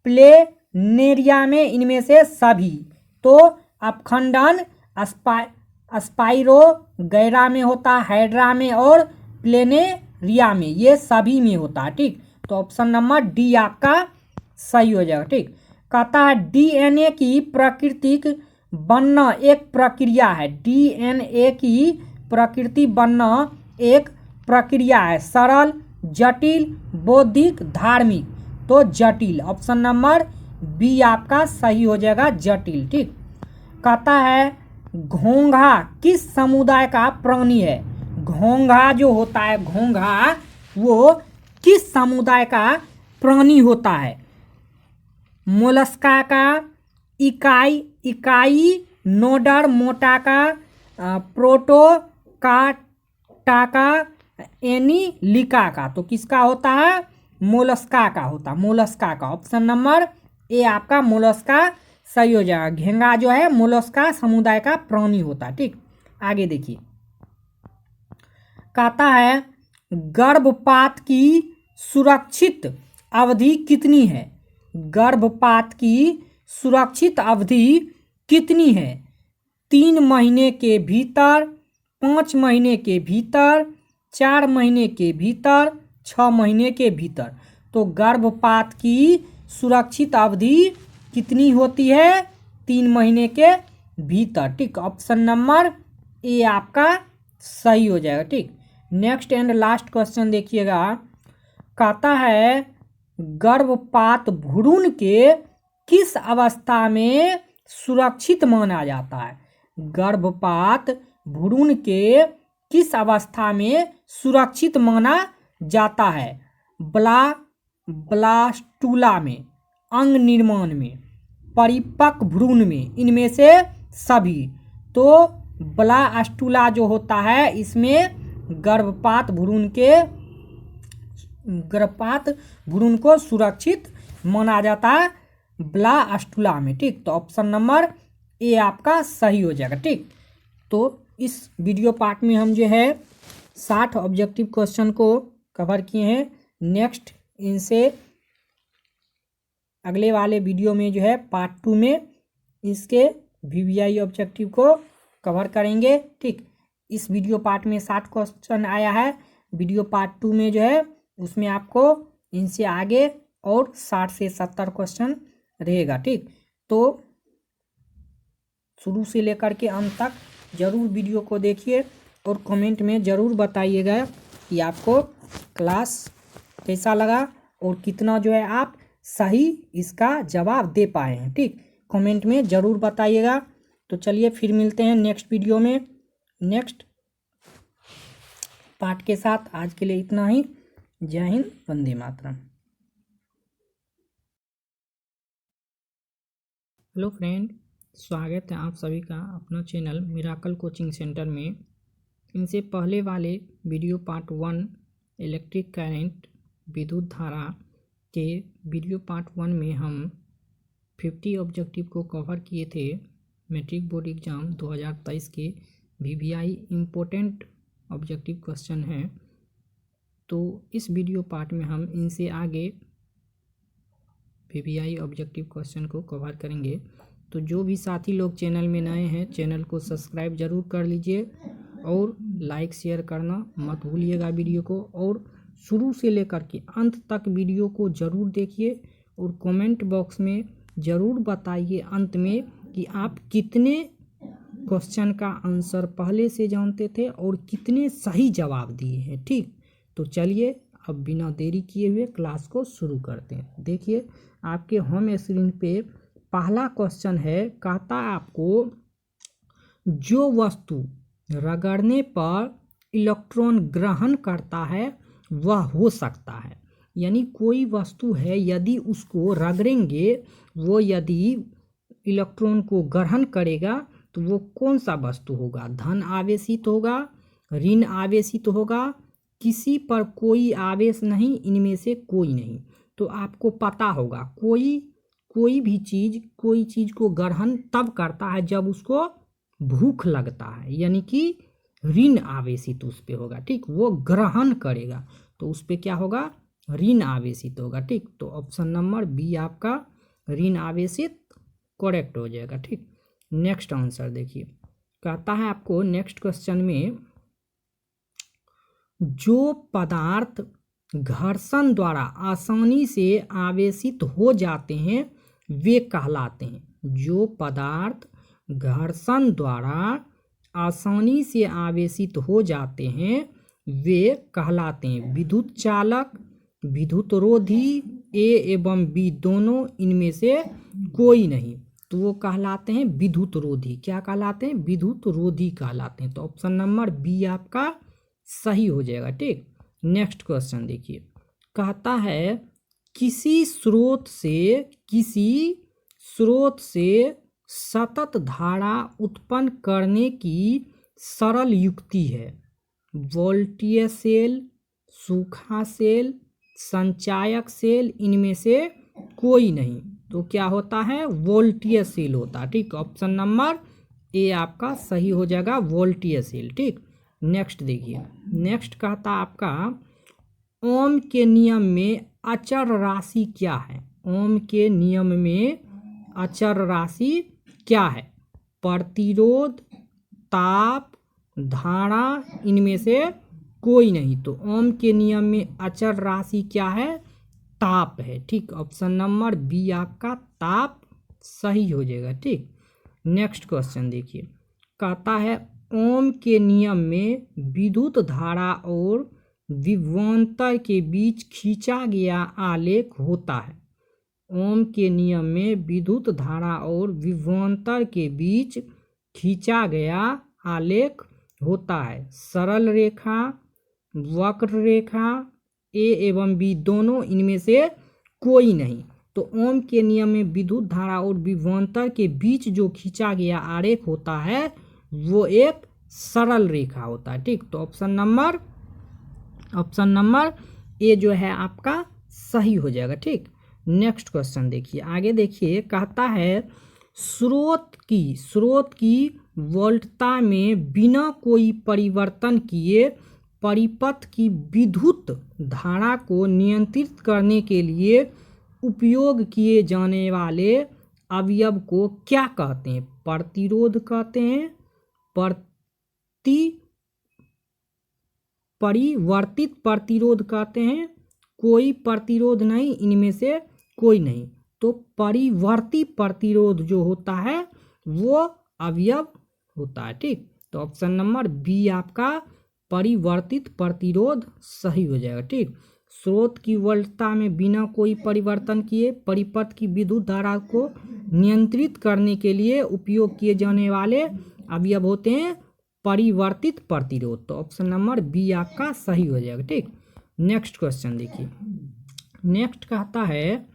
प्लेनेरिया में, इनमें से सभी। तो अपखंडन स्पाइरो गैरा में होता, हाइड्रा में और प्लेनेरिया में, ये सभी में होता। ठीक, तो ऑप्शन नंबर डी आपका सही हो जाएगा। ठीक, कहता है डीएनए की प्राकृतिक बनना एक प्रक्रिया है। डीएनए की प्रकृति बनना एक प्रक्रिया है। सरल, जटिल, बौद्धिक, धार्मिक। तो जटिल। ऑप्शन नंबर बी आपका सही हो जाएगा, जटिल। ठीक, कहता है घोंघा किस समुदाय का प्राणी है? घोंघा जो होता है, घोंघा वो किस समुदाय का प्राणी होता है? मोलस्का का, इकाई नोडर मोटाका, प्रोटोकाटा, एनीलिका का। तो किसका होता है? मोलस्का का होता, मोलस्का का। ऑप्शन नंबर ए आपका मोलस्का सही हो जाएगा। घेंगा जो है मोलस्का समुदाय का प्राणी होता। ठीक, आगे देखिए, कहता है गर्भपात की सुरक्षित अवधि कितनी है? गर्भपात की सुरक्षित अवधि कितनी है? 3 महीने के भीतर, 5 महीने के भीतर, 4 महीने के भीतर, 6 महीने के भीतर। तो गर्भपात की सुरक्षित अवधि कितनी होती है? 3 महीने के भीतर। ठीक, ऑप्शन नंबर ए आपका सही हो जाएगा। ठीक, नेक्स्ट एंड लास्ट क्वेश्चन देखिएगा, कहता है गर्भपात भ्रूण के किस अवस्था में सुरक्षित माना जाता है? गर्भपात भ्रूण के किस अवस्था में सुरक्षित माना जाता है? ब्लास्टुला में, अंग निर्माण में, परिपक्व भ्रूण में, इनमें से सभी। तो ब्लास्टुला जो होता है इसमें गर्भपात भ्रूण के गर्भपात भ्रूण को सुरक्षित माना जाता है ब्लास्टुला में। ठीक, तो ऑप्शन नंबर ए आपका सही हो जाएगा। ठीक, तो इस वीडियो पार्ट में हम जो है 60 ऑब्जेक्टिव क्वेश्चन को कवर किए हैं। नेक्स्ट इनसे अगले वाले वीडियो में जो है पार्ट 2 में इसके वीवीआई ऑब्जेक्टिव को कवर करेंगे। ठीक, इस वीडियो पार्ट में 60 क्वेश्चन आया है, वीडियो पार्ट 2 में जो है उसमें आपको इनसे आगे और 60 से 70 क्वेश्चन रहेगा। ठीक, तो शुरू से लेकर के अंत तक ज़रूर वीडियो को देखिए और कमेंट में ज़रूर बताइएगा कि आपको क्लास कैसा लगा और कितना जो है आप सही इसका जवाब दे पाए हैं। ठीक, कमेंट में ज़रूर बताइएगा। तो चलिए फिर मिलते हैं नेक्स्ट वीडियो में नेक्स्ट पार्ट के साथ। आज के लिए इतना ही। जय हिंद, वंदे मातरम। हेलो फ्रेंड, स्वागत है आप सभी का अपना चैनल मिराकल कोचिंग सेंटर में। इनसे पहले वाले वीडियो पार्ट 1 इलेक्ट्रिक करंट विद्युत धारा के वीडियो पार्ट 1 में हम 50 ऑब्जेक्टिव को कवर किए थे। मैट्रिक बोर्ड एग्ज़ाम 2023 के वीवीआई इम्पोर्टेंट ऑब्जेक्टिव क्वेश्चन हैं। तो इस वीडियो पार्ट में हम इनसे आगे वीवीआई ऑब्जेक्टिव क्वेश्चन को कवर करेंगे। तो जो भी साथी लोग चैनल में नए हैं, चैनल को सब्सक्राइब ज़रूर कर लीजिए और लाइक शेयर करना मत भूलिएगा वीडियो को। और शुरू से लेकर के अंत तक वीडियो को ज़रूर देखिए और कमेंट बॉक्स में ज़रूर बताइए अंत में कि आप कितने क्वेश्चन का आंसर पहले से जानते थे और कितने सही जवाब दिए हैं। ठीक, तो चलिए अब बिना देरी किए हुए क्लास को शुरू करते हैं। देखिए आपके होम स्क्रीन पे पहला क्वेश्चन है, कहता है आपको जो वस्तु रगड़ने पर इलेक्ट्रॉन ग्रहण करता है वह हो सकता है। यानी कोई वस्तु है, यदि उसको रगड़ेंगे वो यदि इलेक्ट्रॉन को ग्रहण करेगा तो वो कौन सा वस्तु होगा? धन आवेशित होगा, ऋण आवेशित होगा, किसी पर कोई आवेश नहीं, इनमें से कोई नहीं। तो आपको पता होगा कोई भी चीज़ कोई चीज़ को ग्रहण तब करता है जब उसको भूख लगता है, यानी कि ऋण आवेशित उस पे होगा। ठीक, वो ग्रहण करेगा तो उस पे क्या होगा? ऋण आवेशित होगा। ठीक, तो ऑप्शन नंबर बी आपका ऋण आवेशित करेक्ट हो जाएगा। ठीक, नेक्स्ट आंसर देखिए, कहता है आपको नेक्स्ट क्वेश्चन में जो पदार्थ घर्षण द्वारा आसानी से आवेशित हो जाते हैं वे कहलाते हैं। जो पदार्थ घर्षण द्वारा आसानी से आवेशित हो जाते हैं वे कहलाते हैं विद्युत चालक, विद्युत रोधी, ए एवं बी दोनों, इनमें से कोई नहीं। तो वो कहलाते हैं विद्युत रोधी। क्या कहलाते हैं? विद्युत रोधी कहलाते हैं। तो ऑप्शन नंबर बी आपका सही हो जाएगा। ठीक, नेक्स्ट क्वेश्चन देखिए, कहता है किसी स्रोत से सतत धारा उत्पन्न करने की सरल युक्ति है। वोल्टीय सेल, सूखा सेल, संचायक सेल, इनमें से कोई नहीं। तो क्या होता है? वोल्टीय सेल होता है। ठीक, ऑप्शन नंबर ए आपका सही हो जाएगा, वोल्टीय सेल। ठीक, नेक्स्ट देखिए, नेक्स्ट कहता आपका ओम के नियम में अचर राशि क्या है? ओम के नियम में अचर राशि क्या है? प्रतिरोध, ताप, धारा, इनमें से कोई नहीं। तो ओम के नियम में अचर राशि क्या है? ताप है। ठीक, ऑप्शन नंबर बी आपका ताप सही हो जाएगा। ठीक, नेक्स्ट क्वेश्चन देखिए, कहता है ओम के नियम में विद्युत धारा और विभवांतर के बीच खींचा गया आलेख होता है। ओम के नियम में विद्युत धारा और विभवांतर के बीच खींचा गया आलेख होता है। सरल रेखा, वक्र रेखा, ए एवं बी दोनों, इनमें से कोई नहीं। तो ओम के नियम में विद्युत धारा और विभवांतर के बीच जो खींचा गया आरेख होता है वो एक सरल रेखा होता है। ठीक, तो ऑप्शन नंबर ए जो है आपका सही हो जाएगा। ठीक, नेक्स्ट क्वेश्चन देखिए, आगे देखिए, कहता है स्रोत की वोल्टता में बिना कोई परिवर्तन किए परिपथ की विद्युत धारा को नियंत्रित करने के लिए उपयोग किए जाने वाले अवयव को क्या कहते हैं? प्रतिरोध कहते हैं, परिवर्तित प्रतिरोध कहते हैं, कोई प्रतिरोध नहीं, इनमें से कोई नहीं। तो परिवर्तित प्रतिरोध जो होता है वो अवयव होता है। ठीक, तो ऑप्शन नंबर बी आपका परिवर्तित प्रतिरोध सही हो जाएगा। ठीक, स्रोत की वोल्टता में बिना कोई परिवर्तन किए परिपथ की विद्युत धारा को नियंत्रित करने के लिए उपयोग किए जाने वाले अवयव होते हैं परिवर्तित प्रतिरोध। तो ऑप्शन नंबर बी आपका सही हो जाएगा। ठीक, नेक्स्ट क्वेश्चन देखिए, नेक्स्ट कहता है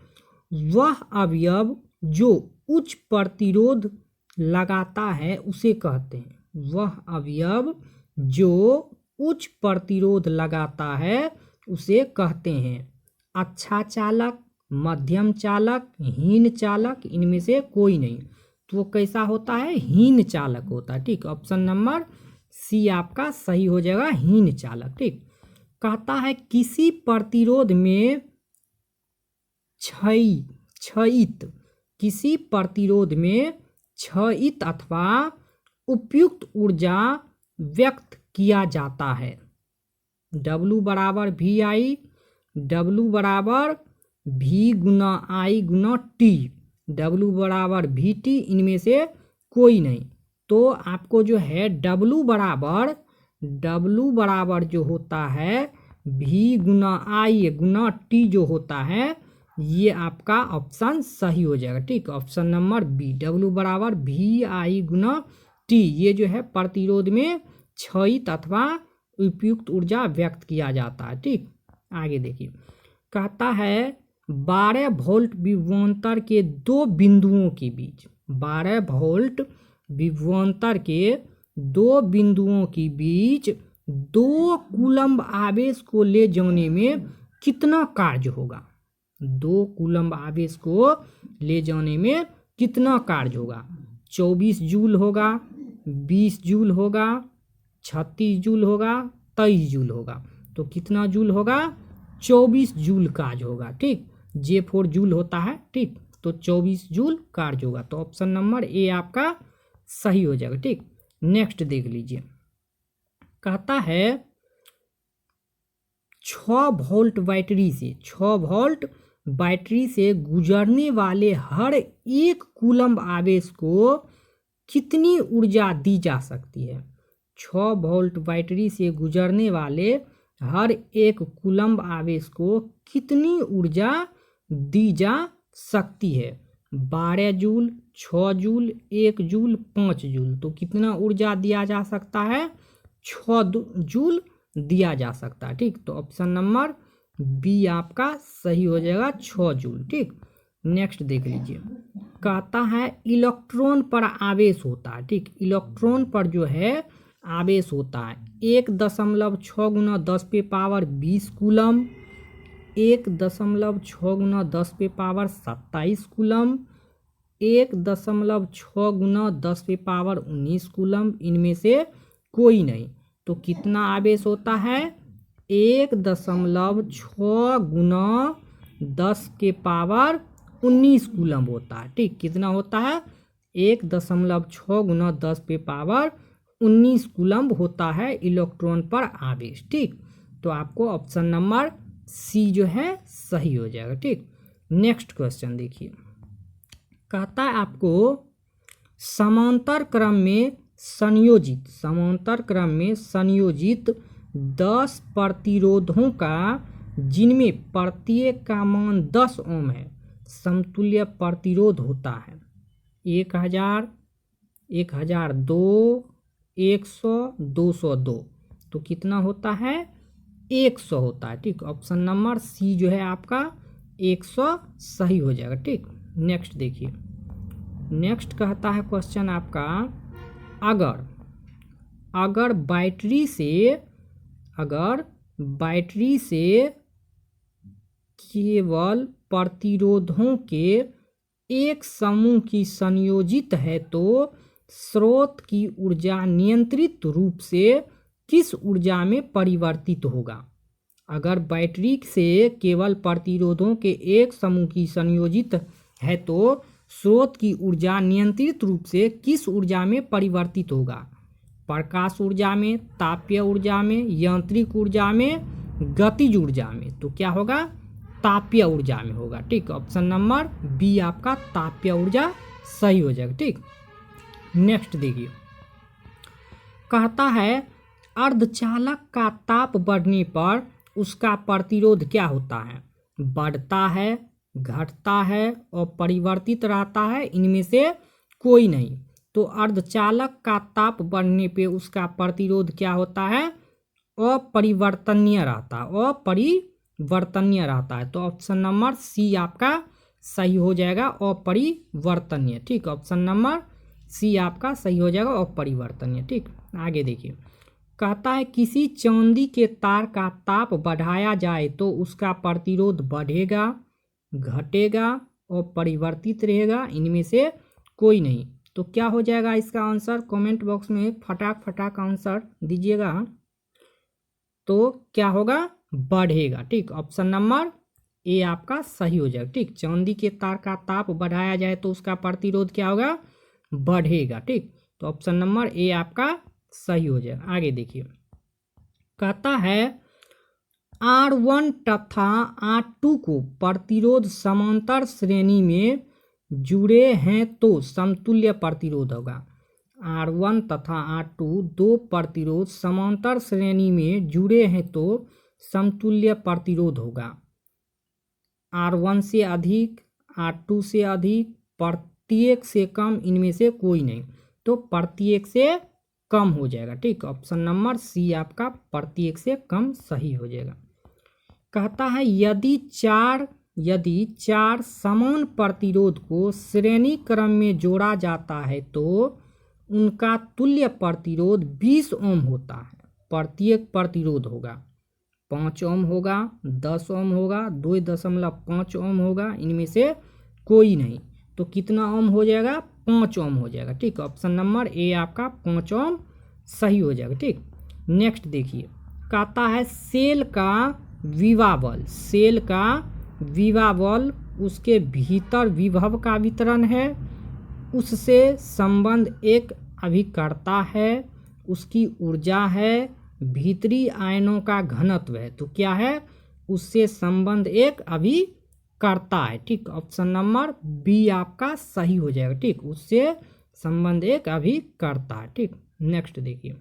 वह अवयव जो उच्च प्रतिरोध लगाता है उसे कहते हैं। वह अवयव जो उच्च प्रतिरोध लगाता है उसे कहते हैं अच्छा चालक, मध्यम चालक, हीन चालक, इनमें से कोई नहीं। तो वो कैसा होता है? हीन चालक होता है। ठीक, ऑप्शन नंबर सी आपका सही हो जाएगा, हीन चालक। ठीक, कहता है किसी प्रतिरोध में किसी प्रतिरोध में क्षयित अथवा उपयुक्त ऊर्जा व्यक्त किया जाता है। W बराबर वी आई, W बराबर V Guna I Guna T, W बराबर VT, इनमें से कोई नहीं। तो आपको जो है W बराबर जो होता है V Guna I Guna T जो होता है, ये आपका ऑप्शन सही हो जाएगा। ठीक, ऑप्शन नंबर बी, W बराबर VI गुना T, ये जो है प्रतिरोध में क्षयित अथवा उपयुक्त ऊर्जा व्यक्त किया जाता है। ठीक, आगे देखिए, कहता है 12 वोल्ट विभवांतर के दो बिंदुओं के बीच, 12 वोल्ट विभवांतर के दो बिंदुओं के बीच 2 कूलम्ब आवेश को ले जाने में कितना कार्य होगा? 2 कूलम्ब आवेश को ले जाने में कितना कार्य होगा? 24 जूल होगा, 20 जूल होगा, 36 जूल होगा, 23 जूल होगा। तो कितना जूल होगा? 24 जूल कार्य होगा। ठीक, J4 जूल होता है। ठीक, तो 24 जूल कार्य होगा। तो ऑप्शन नंबर ए आपका सही हो जाएगा। ठीक, नेक्स्ट देख लीजिए, कहता है 6 वोल्ट बैटरी से गुजरने वाले हर एक कूलम्ब आवेश को कितनी ऊर्जा दी जा सकती है? 6 वोल्ट बैटरी से गुजरने वाले हर एक कूलम्ब आवेश को कितनी ऊर्जा दी जा सकती है? 12 जूल, 6 जूल, 1 जूल, 5 जूल। तो कितना ऊर्जा दिया जा सकता है? 6 जूल दिया जा सकता है। ठीक, तो ऑप्शन नंबर बी आपका सही हो जाएगा, 6 जूल। ठीक, नेक्स्ट देख लीजिए, कहता है इलेक्ट्रॉन पर आवेश होता है। ठीक, इलेक्ट्रॉन पर जो है आवेश होता है 1.6 गुना 10 पे पावर 20 कूलम, 1.6 गुना 10 पे पावर 27 कूलम, 1.6 गुना 10 पे पावर 19 कूलम, इनमें से कोई नहीं। तो कितना आवेश होता है? 1.6 गुना 10 के पावर 19 कूलम होता है। ठीक, कितना होता है? 1.6 गुना 10 पे पावर 19 कूलम होता है इलेक्ट्रॉन पर आवेश। ठीक, तो आपको ऑप्शन नंबर सी जो है सही हो जाएगा। ठीक, नेक्स्ट क्वेश्चन देखिए, कहता है आपको समांतर क्रम में संयोजित 10 प्रतिरोधों का, जिनमें प्रत्येक का मान 10 ओम है, समतुल्य प्रतिरोध होता है 1000, 1002, 100, 202। तो कितना होता है? 100 होता है। ठीक, ऑप्शन नंबर सी जो है आपका 100 सही हो जाएगा। ठीक, नेक्स्ट देखिए, नेक्स्ट कहता है क्वेश्चन आपका, अगर बैटरी से केवल प्रतिरोधों के एक समूह की संयोजित है तो स्रोत की ऊर्जा नियंत्रित रूप से किस ऊर्जा में परिवर्तित होगा। अगर बैटरी से केवल प्रतिरोधों के एक समूह की संयोजित है तो स्रोत की ऊर्जा नियंत्रित रूप से किस ऊर्जा में परिवर्तित होगा। प्रकाश ऊर्जा में, तापीय ऊर्जा में, यांत्रिक ऊर्जा में, गतिज ऊर्जा में। तो क्या होगा, तापीय ऊर्जा में होगा। ठीक, ऑप्शन नंबर बी आपका तापीय ऊर्जा सही हो जाएगा। ठीक, नेक्स्ट देखिए, कहता है अर्धचालक का ताप बढ़ने पर उसका प्रतिरोध क्या होता है, बढ़ता है, घटता है और परिवर्तित रहता है, इनमें से कोई नहीं। तो अर्धचालक का ताप बढ़ने पे उसका प्रतिरोध क्या होता है, अपरिवर्तनीय रहता है, अपरिवर्तनीय रहता है। तो ऑप्शन नंबर सी आपका सही हो जाएगा, अपरिवर्तनीय। ठीक, ऑप्शन नंबर सी आपका सही हो जाएगा, अपरिवर्तनीय। ठीक, आगे देखिए, कहता है किसी चांदी के तार का ताप बढ़ाया जाए तो उसका प्रतिरोध बढ़ेगा, घटेगा और परिवर्तित रहेगा, इनमें से कोई नहीं। तो क्या हो जाएगा इसका आंसर, कमेंट बॉक्स में फटाक आंसर दीजिएगा। तो क्या होगा, बढ़ेगा। ठीक, ऑप्शन नंबर ए आपका सही हो जाएगा। ठीक, चांदी के तार का ताप बढ़ाया जाए तो उसका प्रतिरोध क्या होगा, बढ़ेगा। ठीक, तो ऑप्शन नंबर ए आपका सही हो जाएगा। आगे देखिए, कहता है R1 तथा R2 को प्रतिरोध समांतर श्रेणी में जुड़े हैं तो समतुल्य प्रतिरोध होगा। R1 तथा R2 दो प्रतिरोध समांतर श्रेणी में जुड़े हैं तो समतुल्य प्रतिरोध होगा। R1 से अधिक, R2 से अधिक, प्रत्येक से कम, इनमें से कोई नहीं। तो प्रत्येक से कम हो जाएगा। ठीक, ऑप्शन नंबर सी आपका प्रत्येक से कम सही हो जाएगा। कहता है यदि चार समान प्रतिरोध को श्रेणी क्रम में जोड़ा जाता है तो उनका तुल्य प्रतिरोध 20 ओम होता है। प्रत्येक प्रतिरोध होगा 5 ओम होगा, 10 ओम होगा, 2.5 ओम होगा, इनमें से कोई नहीं। तो कितना ओम हो जाएगा, 5 ओम हो जाएगा। ठीक, ऑप्शन नंबर ए आपका 5 ओम सही हो जाएगा। ठीक, नेक्स्ट देखिए, कहता है सेल का विभव बल उसके भीतर विभव का वितरण है, उससे संबंध एक अभिकर्ता है, उसकी ऊर्जा है, भीतरी आयनों का घनत्व है। तो क्या है, उससे संबंध एक अभिकर्ता है। ठीक, ऑप्शन नंबर बी आपका सही हो जाएगा। ठीक, उससे संबंध एक अभिकर्ता है। ठीक, नेक्स्ट देखिए,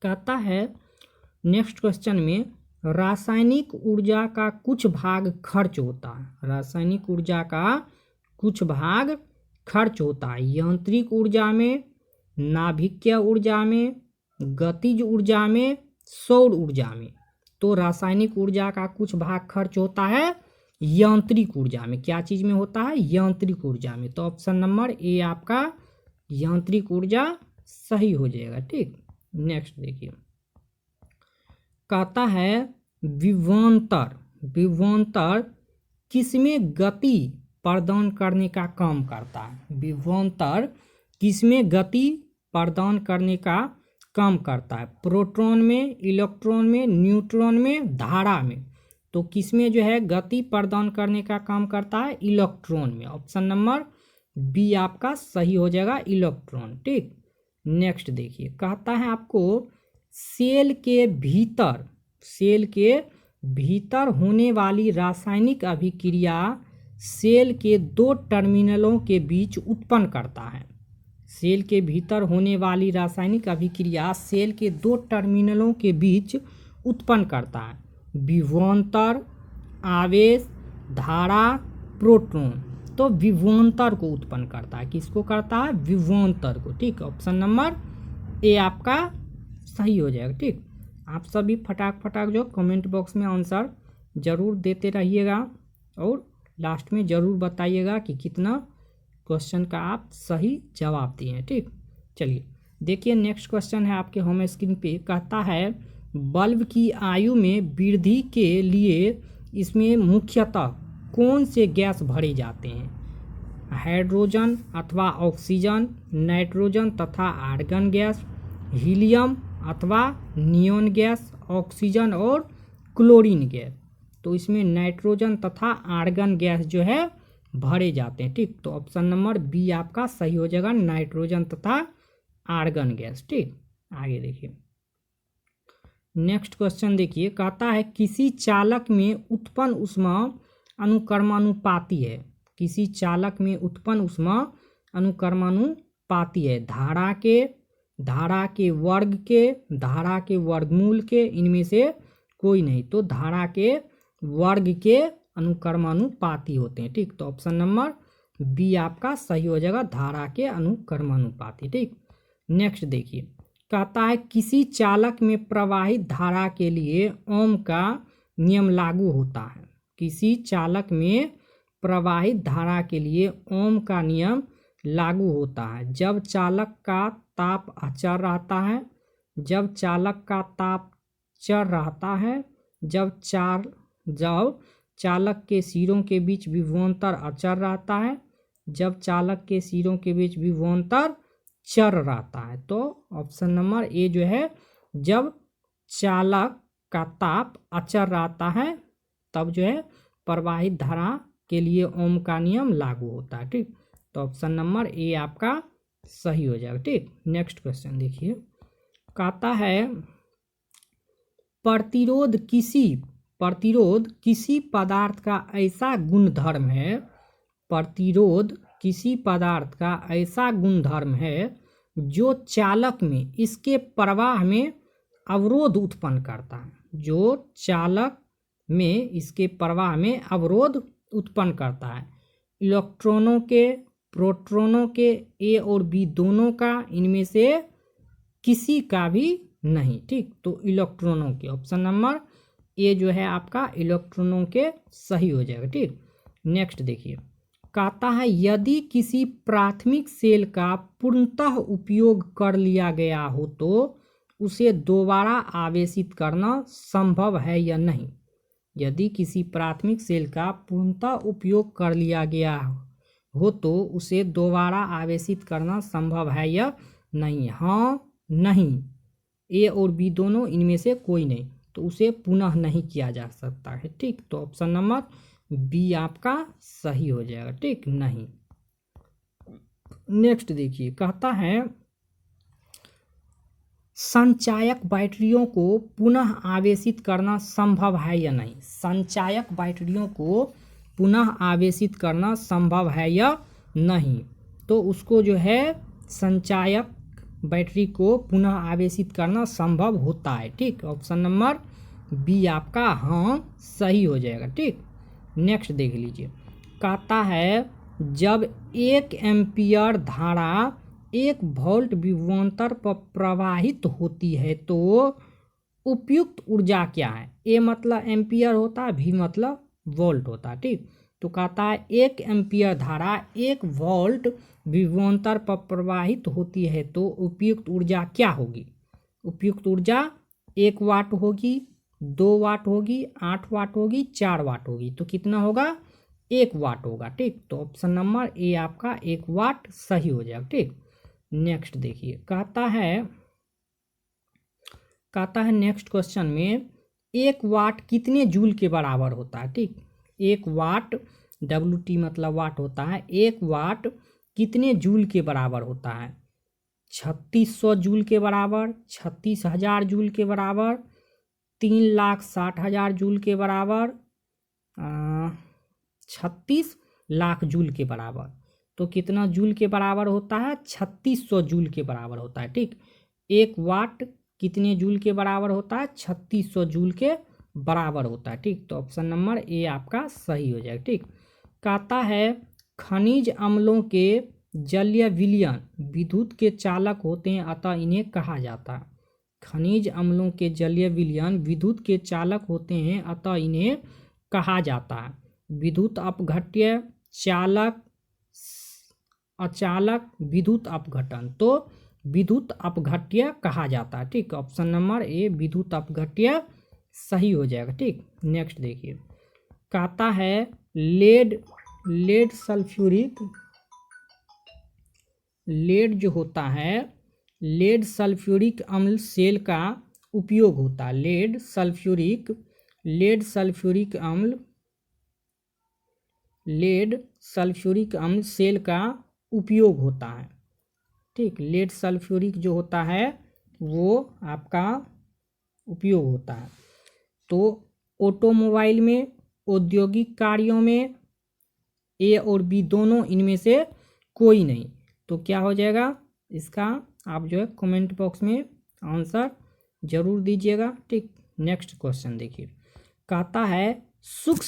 कहता है नेक्स्ट क्वेश्चन में रासायनिक ऊर्जा का कुछ भाग खर्च होता है। रासायनिक ऊर्जा का कुछ भाग खर्च होता है यांत्रिक ऊर्जा में, नाभिकीय ऊर्जा में, गतिज ऊर्जा में, सौर ऊर्जा में। तो रासायनिक ऊर्जा का कुछ भाग खर्च होता है यांत्रिक ऊर्जा में। क्या चीज में होता है, यांत्रिक ऊर्जा में। तो ऑप्शन नंबर ए आपका यांत्रिक ऊर्जा सही हो जाएगा। ठीक, नेक्स्ट देखिए, कहता है विभवांतर किसमें गति प्रदान करने का काम करता है। विभवांतर किसमें गति प्रदान करने का काम करता है, प्रोटॉन में, इलेक्ट्रॉन में, न्यूट्रॉन में, धारा में। तो किसमें जो है गति प्रदान करने का काम करता है, इलेक्ट्रॉन में। ऑप्शन नंबर बी आपका सही हो जाएगा, इलेक्ट्रॉन। ठीक, नेक्स्ट देखिए, कहता है आपको सेल के भीतर होने वाली रासायनिक अभिक्रिया सेल के दो टर्मिनलों के बीच उत्पन्न करता है। सेल के भीतर होने वाली रासायनिक अभिक्रिया सेल के दो टर्मिनलों के बीच उत्पन्न करता है। विभवांतर, आवेश, धारा, प्रोटॉन। तो विभवांतर को उत्पन्न करता है। किसको करता है, विभवांतर को। ठीक, ऑप्शन नंबर ए आपका सही हो जाएगा। ठीक, आप सभी फटाक जो कमेंट बॉक्स में आंसर ज़रूर देते रहिएगा और लास्ट में ज़रूर बताइएगा कि कितना क्वेश्चन का आप सही जवाब दिए हैं। ठीक, चलिए देखिए, नेक्स्ट क्वेश्चन है आपके होम स्क्रीन पे। कहता है बल्ब की आयु में वृद्धि के लिए इसमें मुख्यतः कौन से गैस भरे जाते हैं? हाइड्रोजन अथवा ऑक्सीजन, नाइट्रोजन तथा आर्गन गैस, हीलियम अथवा नियॉन गैस, ऑक्सीजन और क्लोरीन गैस। तो इसमें नाइट्रोजन तथा आर्गन गैस जो है भरे जाते हैं। ठीक, तो ऑप्शन नंबर बी आपका सही हो जाएगा, नाइट्रोजन तथा आर्गन गैस। ठीक, आगे देखिए नेक्स्ट क्वेश्चन देखिए, कहता है किसी चालक में उत्पन्न ऊष्मा अनुक्रमानुपाती है। किसी चालक में उत्पन्न ऊष्मा अनुक्रमानुपाती है धारा के वर्ग के, धारा के वर्गमूल के, इनमें से कोई नहीं। तो धारा के वर्ग के अनुक्रमानुपाती होते हैं। ठीक, तो ऑप्शन नंबर बी आपका सही हो जाएगा, धारा के अनुक्रमानुपाती। ठीक, नेक्स्ट देखिए, कहता है किसी चालक में प्रवाहित धारा के लिए ओम का नियम लागू होता है। किसी चालक में प्रवाहित धारा के लिए ओम का नियम लागू होता है जब चालक का ताप अचर रहता है, जब चालक का ताप चर रहता है, जब चालक के सिरों के बीच विभवांतर अचर रहता है, जब चालक के सिरों के बीच विभवांतर चर रहता है। तो ऑप्शन नंबर ए जो है, जब चालक का ताप अचर रहता है तब जो है प्रवाहित धारा के लिए ओम का नियम लागू होता है। ठीक, तो ऑप्शन नंबर ए आपका सही हो जाएगा। ठीक, नेक्स्ट क्वेश्चन देखिए, कहता है प्रतिरोध किसी पदार्थ का ऐसा गुणधर्म है, प्रतिरोध किसी पदार्थ का ऐसा गुणधर्म है जो चालक में इसके प्रवाह में अवरोध उत्पन्न करता है, जो चालक में इसके प्रवाह में अवरोध उत्पन्न करता है। इलेक्ट्रॉनों के, प्रोटॉनों के, ए और बी दोनों का, इनमें से किसी का भी नहीं। ठीक, तो इलेक्ट्रॉनों के, ऑप्शन नंबर ए जो है आपका इलेक्ट्रॉनों के सही हो जाएगा। ठीक, नेक्स्ट देखिए, कहता है यदि किसी प्राथमिक सेल का पूर्णतः उपयोग कर लिया गया हो तो उसे दोबारा आवेशित करना संभव है या नहीं। यदि किसी प्राथमिक सेल का पूर्णतः उपयोग कर लिया गया हो तो उसे दोबारा आवेशित करना संभव है या नहीं। हाँ, नहीं, ए और बी दोनों, इनमें से कोई नहीं, तो उसे पुनः नहीं किया जा सकता है। ठीक, तो ऑप्शन नंबर बी आपका सही हो जाएगा। ठीक, नहीं। नेक्स्ट देखिए, कहता है संचायक बैटरियों को पुनः आवेशित करना संभव है या नहीं। संचायक बैटरियों को पुनः आवेशित करना संभव है या नहीं। तो उसको जो है संचायक बैटरी को पुनः आवेशित करना संभव होता है। ठीक, ऑप्शन नंबर बी आपका हाँ सही हो जाएगा। ठीक, नेक्स्ट देख लीजिए, कहता है जब 1 एम्पियर धारा 1 वोल्ट विभवांतर पर प्रवाहित होती है तो उपयुक्त ऊर्जा क्या है। ए मतलब एम्पियर होता है, भी मतलब वोल्ट होता है। ठीक, तो कहता है 1 एम्पियर धारा 1 वोल्ट विभवांतर पर प्रवाहित होती है तो उपयुक्त ऊर्जा क्या होगी। उपयुक्त ऊर्जा 1 वाट होगी, 2 वाट होगी, 8 वाट होगी, 4 वाट होगी। तो कितना होगा, 1 वाट होगा। ठीक, तो ऑप्शन नंबर ए आपका 1 वाट सही हो जाएगा। ठीक, नेक्स्ट देखिए, कहता है नेक्स्ट क्वेश्चन में 1 वाट कितने जूल के बराबर होता है। ठीक, 1 वाट WT मतलब वाट होता है, 1 वाट कितने जूल के बराबर होता है। 3600 जूल के बराबर, 36,000 जूल के बराबर, 3,60,000 जूल के बराबर, 36 लाख जूल के बराबर। तो कितना जूल के बराबर होता है, 3600 जूल के बराबर होता है। ठीक, 1 वाट कितने जूल के बराबर होता है, 3600 जूल के बराबर होता है। ठीक, तो ऑप्शन नंबर ए आपका सही हो जाएगा। ठीक, कहता है खनिज अम्लों के जलीय विलयन विद्युत के चालक होते हैं अतः इन्हें कहा जाता है। खनिज अम्लों के जलीय विलयन विद्युत के चालक होते हैं अतः इन्हें कहा जाता है विद्युत अपघट्य, चालक, अचालक, विद्युत अपघटन। तो विद्युत अपघट्य कहा जाता है। ठीक, ऑप्शन नंबर ए विद्युत अपघट्य सही हो जाएगा। ठीक, नेक्स्ट देखिए, कहता है लेड सल्फ्यूरिक, लेड जो होता है, लेड सल्फ्यूरिक अम्ल सेल का उपयोग होता है। लेड सल्फ्यूरिक अम्ल, लेड सल्फ्यूरिक अम्ल सेल का उपयोग होता है। ठीक, लेड सल्फ्यूरिक जो होता है वो आपका उपयोग होता है। तो ऑटोमोबाइल में, औद्योगिक कार्यों में ए और बी दोनों, इनमें से कोई नहीं। तो क्या हो जाएगा इसका, आप जो है कमेंट बॉक्स में आंसर जरूर दीजिएगा। ठीक, नेक्स्ट क्वेश्चन देखिए, कहता है सूक्ष्म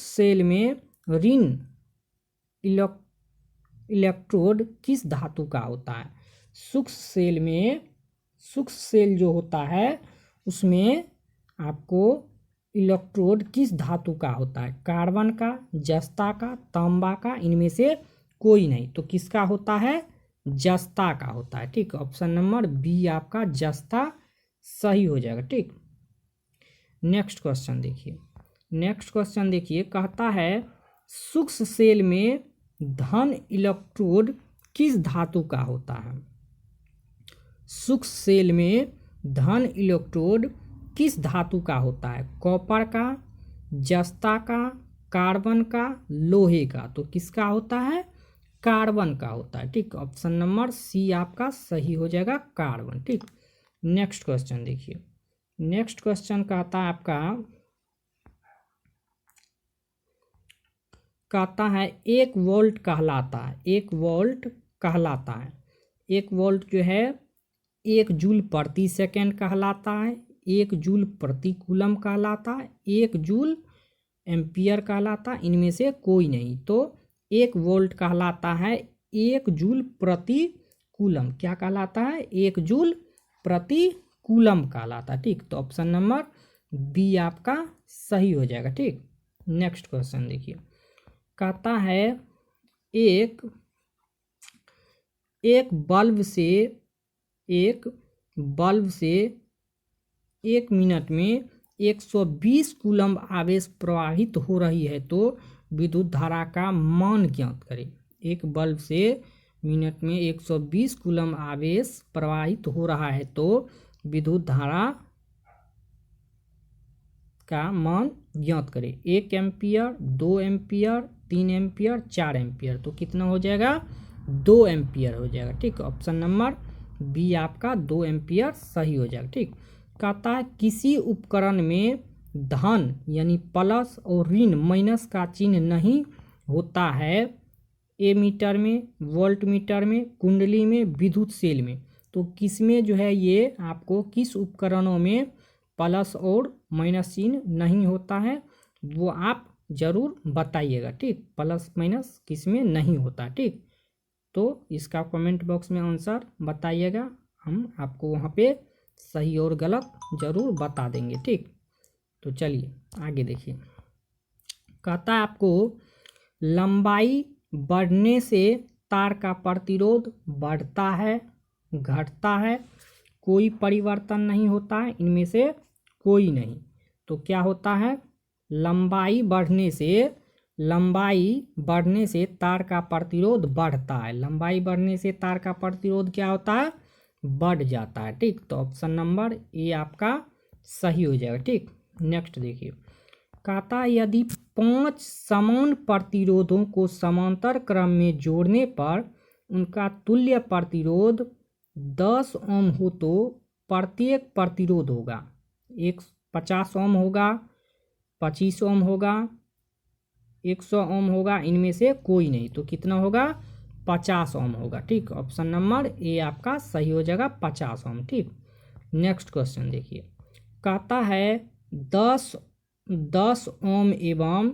सेल में ऋण इलेक्ट्रोड किस धातु का होता है। सूक्ष्म सेल जो होता है उसमें आपको इलेक्ट्रोड किस धातु का होता है। कार्बन का, जस्ता का, तांबा का, इनमें से कोई नहीं। तो किसका होता है, जस्ता का होता है। ठीक, ऑप्शन नंबर बी आपका जस्ता सही हो जाएगा। ठीक, नेक्स्ट क्वेश्चन देखिए, कहता है सूक्ष्म सेल में धन इलेक्ट्रोड किस धातु का होता है। सूक्ष्म सेल में धन इलेक्ट्रोड किस धातु का होता है। कॉपर का, जस्ता का, कार्बन का, लोहे का। तो किसका होता है, कार्बन का होता है। ठीक, ऑप्शन नंबर सी आपका सही हो जाएगा, कार्बन। ठीक, नेक्स्ट क्वेश्चन देखिए, नेक्स्ट क्वेश्चन कहता है आपका, कहता है 1 वोल्ट कहलाता है। 1 वोल्ट जो है 1 जूल प्रति सेकेंड कहलाता है, 1 जूल प्रति कूलम कहलाता है, 1 जूल एम्पियर कहलाता है, इनमें से कोई नहीं। तो 1 वोल्ट कहलाता है 1 जूल प्रति कूलम। क्या कहलाता है, 1 जूल प्रति कूलम कहलाता है। ठीक, तो ऑप्शन नंबर बी आपका सही हो जाएगा। ठीक, नेक्स्ट क्वेश्चन देखिए, कहता है एक बल्ब से 1 मिनट में 120 कूलम आवेश प्रवाहित हो रही है तो विद्युत धारा का मान ज्ञात करें। एक बल्ब से मिनट में 120 कूलम आवेश प्रवाहित हो रहा है तो विद्युत धारा का मान ज्ञात करें। 1 एम्पियर, 2 एम्पियर, 3 एम्पियर, 4 एम्पियर। तो कितना हो जाएगा, 2 एम्पियर हो जाएगा। ठीक, ऑप्शन नंबर बी आपका 2 एम्पियर सही हो जाएगा। ठीक, कहता है किसी उपकरण में धन यानी प्लस और ऋण माइनस का चिन्ह नहीं होता है। एमीटर में, वोल्ट मीटर में, कुंडली में, विद्युत सेल में। तो किसमें जो है ये आपको, किस उपकरणों में प्लस और माइनस चिन्ह नहीं होता है वो आप जरूर बताइएगा। ठीक, प्लस माइनस किसमें नहीं होता। ठीक, तो इसका कमेंट बॉक्स में आंसर बताइएगा, हम आपको वहाँ पे सही और गलत जरूर बता देंगे। ठीक, तो चलिए आगे देखिए, कहता है आपको लंबाई बढ़ने से तार का प्रतिरोध बढ़ता है, घटता है, कोई परिवर्तन नहीं होता है, इनमें से कोई नहीं। तो क्या होता है, लंबाई बढ़ने से तार का प्रतिरोध बढ़ता है। लंबाई बढ़ने से तार का प्रतिरोध क्या होता है, बढ़ जाता है। ठीक, तो ऑप्शन नंबर ए आपका सही हो जाएगा। ठीक, नेक्स्ट देखिए, कहता है यदि 5 समान प्रतिरोधों को समांतर क्रम में जोड़ने पर उनका तुल्य प्रतिरोध 10 ओम हो तो प्रत्येक प्रतिरोध होगा 50 ओम होगा, 25 ओम होगा, 100 ओम होगा, इनमें से कोई नहीं। तो कितना होगा, 50 ओम होगा। ठीक, ऑप्शन नंबर ए आपका सही हो जाएगा, 50 ओम। ठीक, नेक्स्ट क्वेश्चन देखिए, कहता है 10 ओम एवं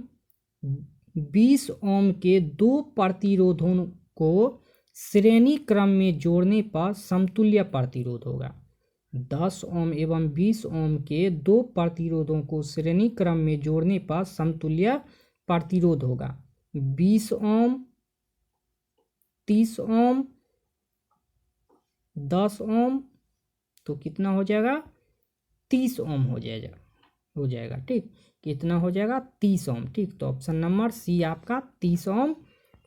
20 ओम के 2 प्रतिरोधों को श्रेणी क्रम में जोड़ने पर समतुल्य प्रतिरोध होगा। 10 ओम एवं 20 ओम के 2 प्रतिरोधों को श्रेणी क्रम में जोड़ने पर समतुल्य प्रतिरोध होगा। 20 ओम, 30 ओम, 10 ओम। तो कितना हो जाएगा, 30 ओम हो जाएगा। ठीक, कितना हो जाएगा? 30 ओम। ठीक, तो ऑप्शन नंबर सी आपका 30 ओम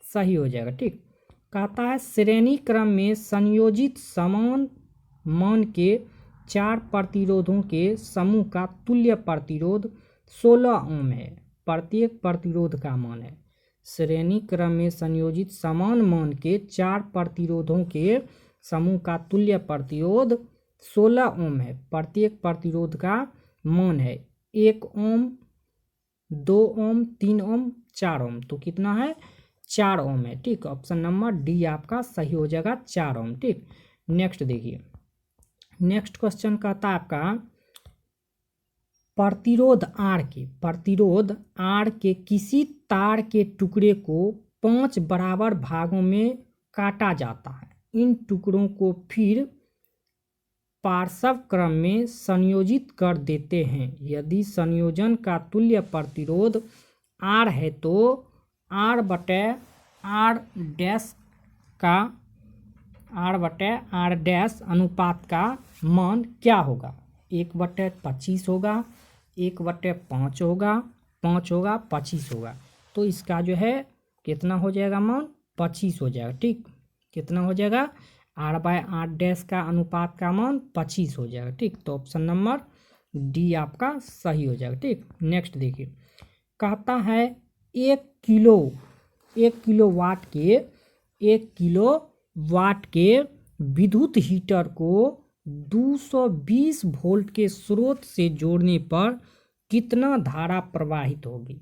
सही हो जाएगा। ठीक, कहता है श्रेणी क्रम में संयोजित समान मान के 4 प्रतिरोधों के समूह का तुल्य प्रतिरोध 16 ओम है। प्रत्येक प्रतिरोध का मान है। श्रेणी क्रम में संयोजित समान मान के 4 प्रतिरोधों के समूह का तुल्य प्रतिरोध 16 ओम है। प्रत्येक प्रतिरोध का मान है 1 ओम, 2 ओम, 3 ओम, 4 ओम। तो कितना है? 4 ओम है। ठीक, ऑप्शन नंबर डी आपका सही हो जाएगा, 4 ओम। ठीक, नेक्स्ट देखिए, नेक्स्ट क्वेश्चन कहता है आपका प्रतिरोध आर के किसी तार के टुकड़े को 5 बराबर भागों में काटा जाता है। इन टुकड़ों को फिर पार्श्व क्रम में संयोजित कर देते हैं। यदि संयोजन का तुल्य प्रतिरोध आर है तो आर बटे आर डैश अनुपात का मान क्या होगा? 1/25 होगा, 1/5 होगा, 5 होगा, 25 होगा। तो इसका जो है कितना हो जाएगा मान? 25 हो जाएगा। ठीक, कितना हो जाएगा? R/R डैश का अनुपात का मान 25 हो जाएगा। ठीक, तो ऑप्शन नंबर डी आपका सही हो जाएगा। ठीक, नेक्स्ट देखिए, कहता है 1 किलो वाट के विद्युत हीटर को 220 वोल्ट के स्रोत से जोड़ने पर कितना धारा प्रवाहित होगी?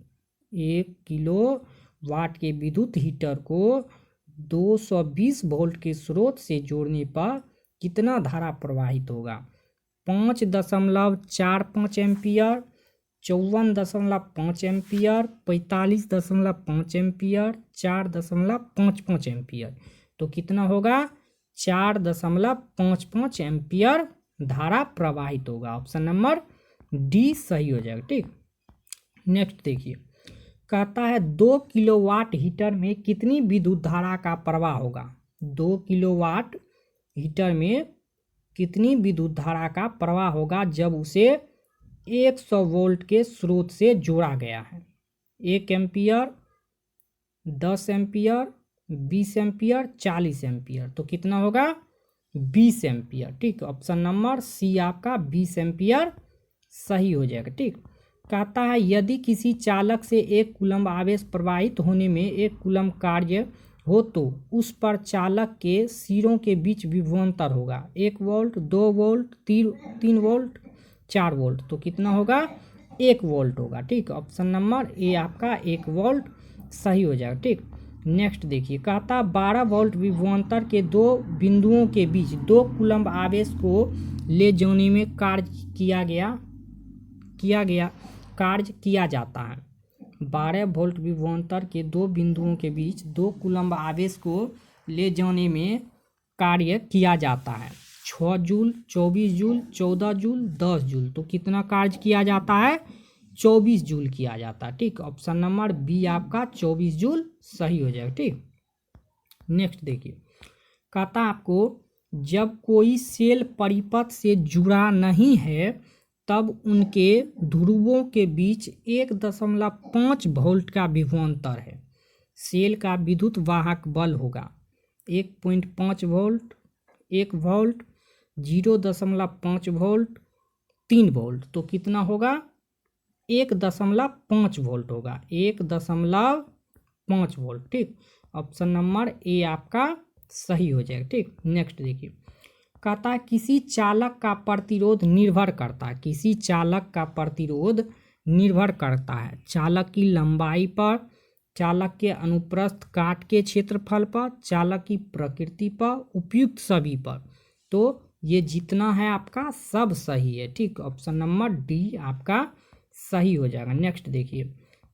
1 किलो वाट के विद्युत हीटर को 220 वोल्ट के स्रोत से जोड़ने पर कितना धारा प्रवाहित होगा? 5.45 एम्पियर, 54.5 एम्पियर, 45.5 एम्पियर, 4.55 एम्पियर। तो कितना होगा? 4.55 एम्पियर धारा प्रवाहित होगा। ऑप्शन नंबर डी सही हो जाएगा। ठीक, नेक्स्ट देखिए, कहता है 2 किलोवाट हीटर में कितनी विद्युत धारा का प्रवाह होगा? 2 किलोवाट हीटर में कितनी विद्युत धारा का प्रवाह होगा जब उसे 100 वोल्ट के स्रोत से जोड़ा गया है? 1 एम्पियर, 10 एम्पियर, 20 एम्पियर, 40 एम्पियर। तो कितना होगा? 20 एम्पियर। ठीक, ऑप्शन नंबर सी आपका 20 एम्पियर सही हो जाएगा। ठीक, कहता है यदि किसी चालक से 1 कूलम्ब आवेश प्रवाहित होने में 1 कूलम्ब कार्य हो तो उस पर चालक के सिरों के बीच विभवांतर होगा 1 वोल्ट, 2 वोल्ट, 3 वोल्ट, 4 वोल्ट। तो कितना होगा? 1 वोल्ट होगा। ठीक, ऑप्शन नंबर ए आपका 1 वोल्ट सही हो जाएगा। ठीक, नेक्स्ट देखिए, कहता 12 वोल्ट विभवांतर के 2 बिंदुओं के बीच 2 कूलम्ब आवेश को ले जाने में कार्य किया जाता है। 12 वोल्ट विभवांतर के 2 बिंदुओं के बीच 2 कूलम्ब आवेश को ले जाने में कार्य किया जाता है 6 जूल, 24 जूल, 14 जूल, 10 जूल। तो कितना कार्य किया जाता है? 24 जूल किया जाता है। ठीक, ऑप्शन नंबर बी आपका 24 जूल सही हो जाएगा। ठीक, नेक्स्ट देखिए, कहता आपको जब कोई सेल परिपथ से जुड़ा नहीं है तब उनके ध्रुवों के बीच 1.5 वोल्ट का विभवांतर है। सेल का विद्युत वाहक बल होगा 1.5 वोल्ट, 1 वोल्ट, 0.5 वोल्ट, 3 वोल्ट। तो कितना होगा? 1.5 वोल्ट होगा, 1.5 वोल्ट। ठीक, ऑप्शन नंबर ए आपका सही हो जाएगा। ठीक, नेक्स्ट देखिए, कहता है किसी चालक का प्रतिरोध निर्भर करता है चालक की लंबाई पर, चालक के अनुप्रस्थ काट के क्षेत्रफल पर, चालक की प्रकृति पर, उपयुक्त सभी पर। तो ये जितना है आपका सब सही है। ठीक, ऑप्शन नंबर डी आपका सही हो जाएगा। नेक्स्ट देखिए,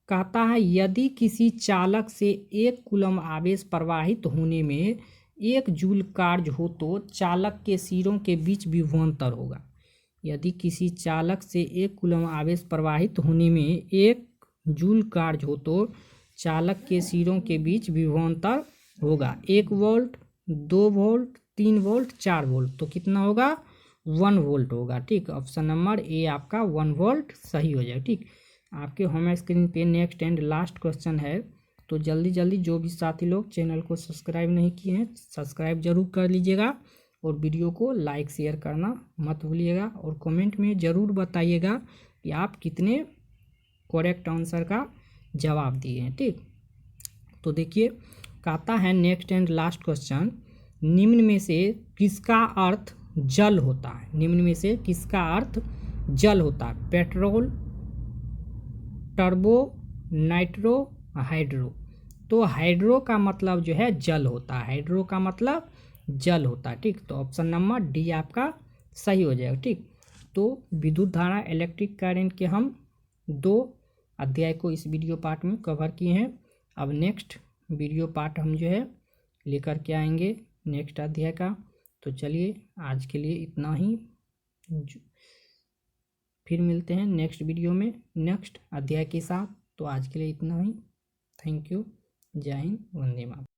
कहता है यदि किसी चालक से 1 कूलम्ब आवेश प्रवाहित होने में 1 जूल कार्य हो तो चालक के सिरों के बीच विभवांतर होगा। यदि किसी चालक से 1 कूलम्ब आवेश प्रवाहित होने में 1 जूल कार्य हो तो चालक के सिरों के बीच विभवांतर होगा 1 वोल्ट, 2 वोल्ट, 3 वोल्ट, 4 वोल्ट। तो कितना होगा? 1 वोल्ट होगा। ठीक, ऑप्शन नंबर ए आपका 1 वोल्ट सही हो जाएगा। ठीक, आपके होम स्क्रीन पे नेक्स्ट एंड लास्ट क्वेश्चन है, तो जल्दी जल्दी जो भी साथी लोग चैनल को सब्सक्राइब नहीं किए हैं सब्सक्राइब जरूर कर लीजिएगा, और वीडियो को लाइक शेयर करना मत भूलिएगा, और कमेंट में ज़रूर बताइएगा कि आप कितने करेक्ट आंसर का जवाब दिए हैं। ठीक, तो देखिए कहता है नेक्स्ट एंड लास्ट क्वेश्चन, निम्न में से किसका अर्थ जल होता है? निम्न में से किसका अर्थ जल होता है? Petrol, turbo, nitro, hydro. तो हाइड्रो का मतलब जो है जल होता है, हाइड्रो का मतलब जल होता है। ठीक, तो ऑप्शन नंबर डी आपका सही हो जाएगा। ठीक, तो विद्युत धारा इलेक्ट्रिक करंट के हम 2 अध्याय को इस वीडियो पार्ट में कवर किए हैं। अब नेक्स्ट वीडियो पार्ट हम जो है लेकर के आएंगे नेक्स्ट अध्याय का। तो चलिए आज के लिए इतना ही, फिर मिलते हैं नेक्स्ट वीडियो में नेक्स्ट अध्याय के साथ। तो आज के लिए इतना ही। Thank you. जय हिंद, वंदे मातरम।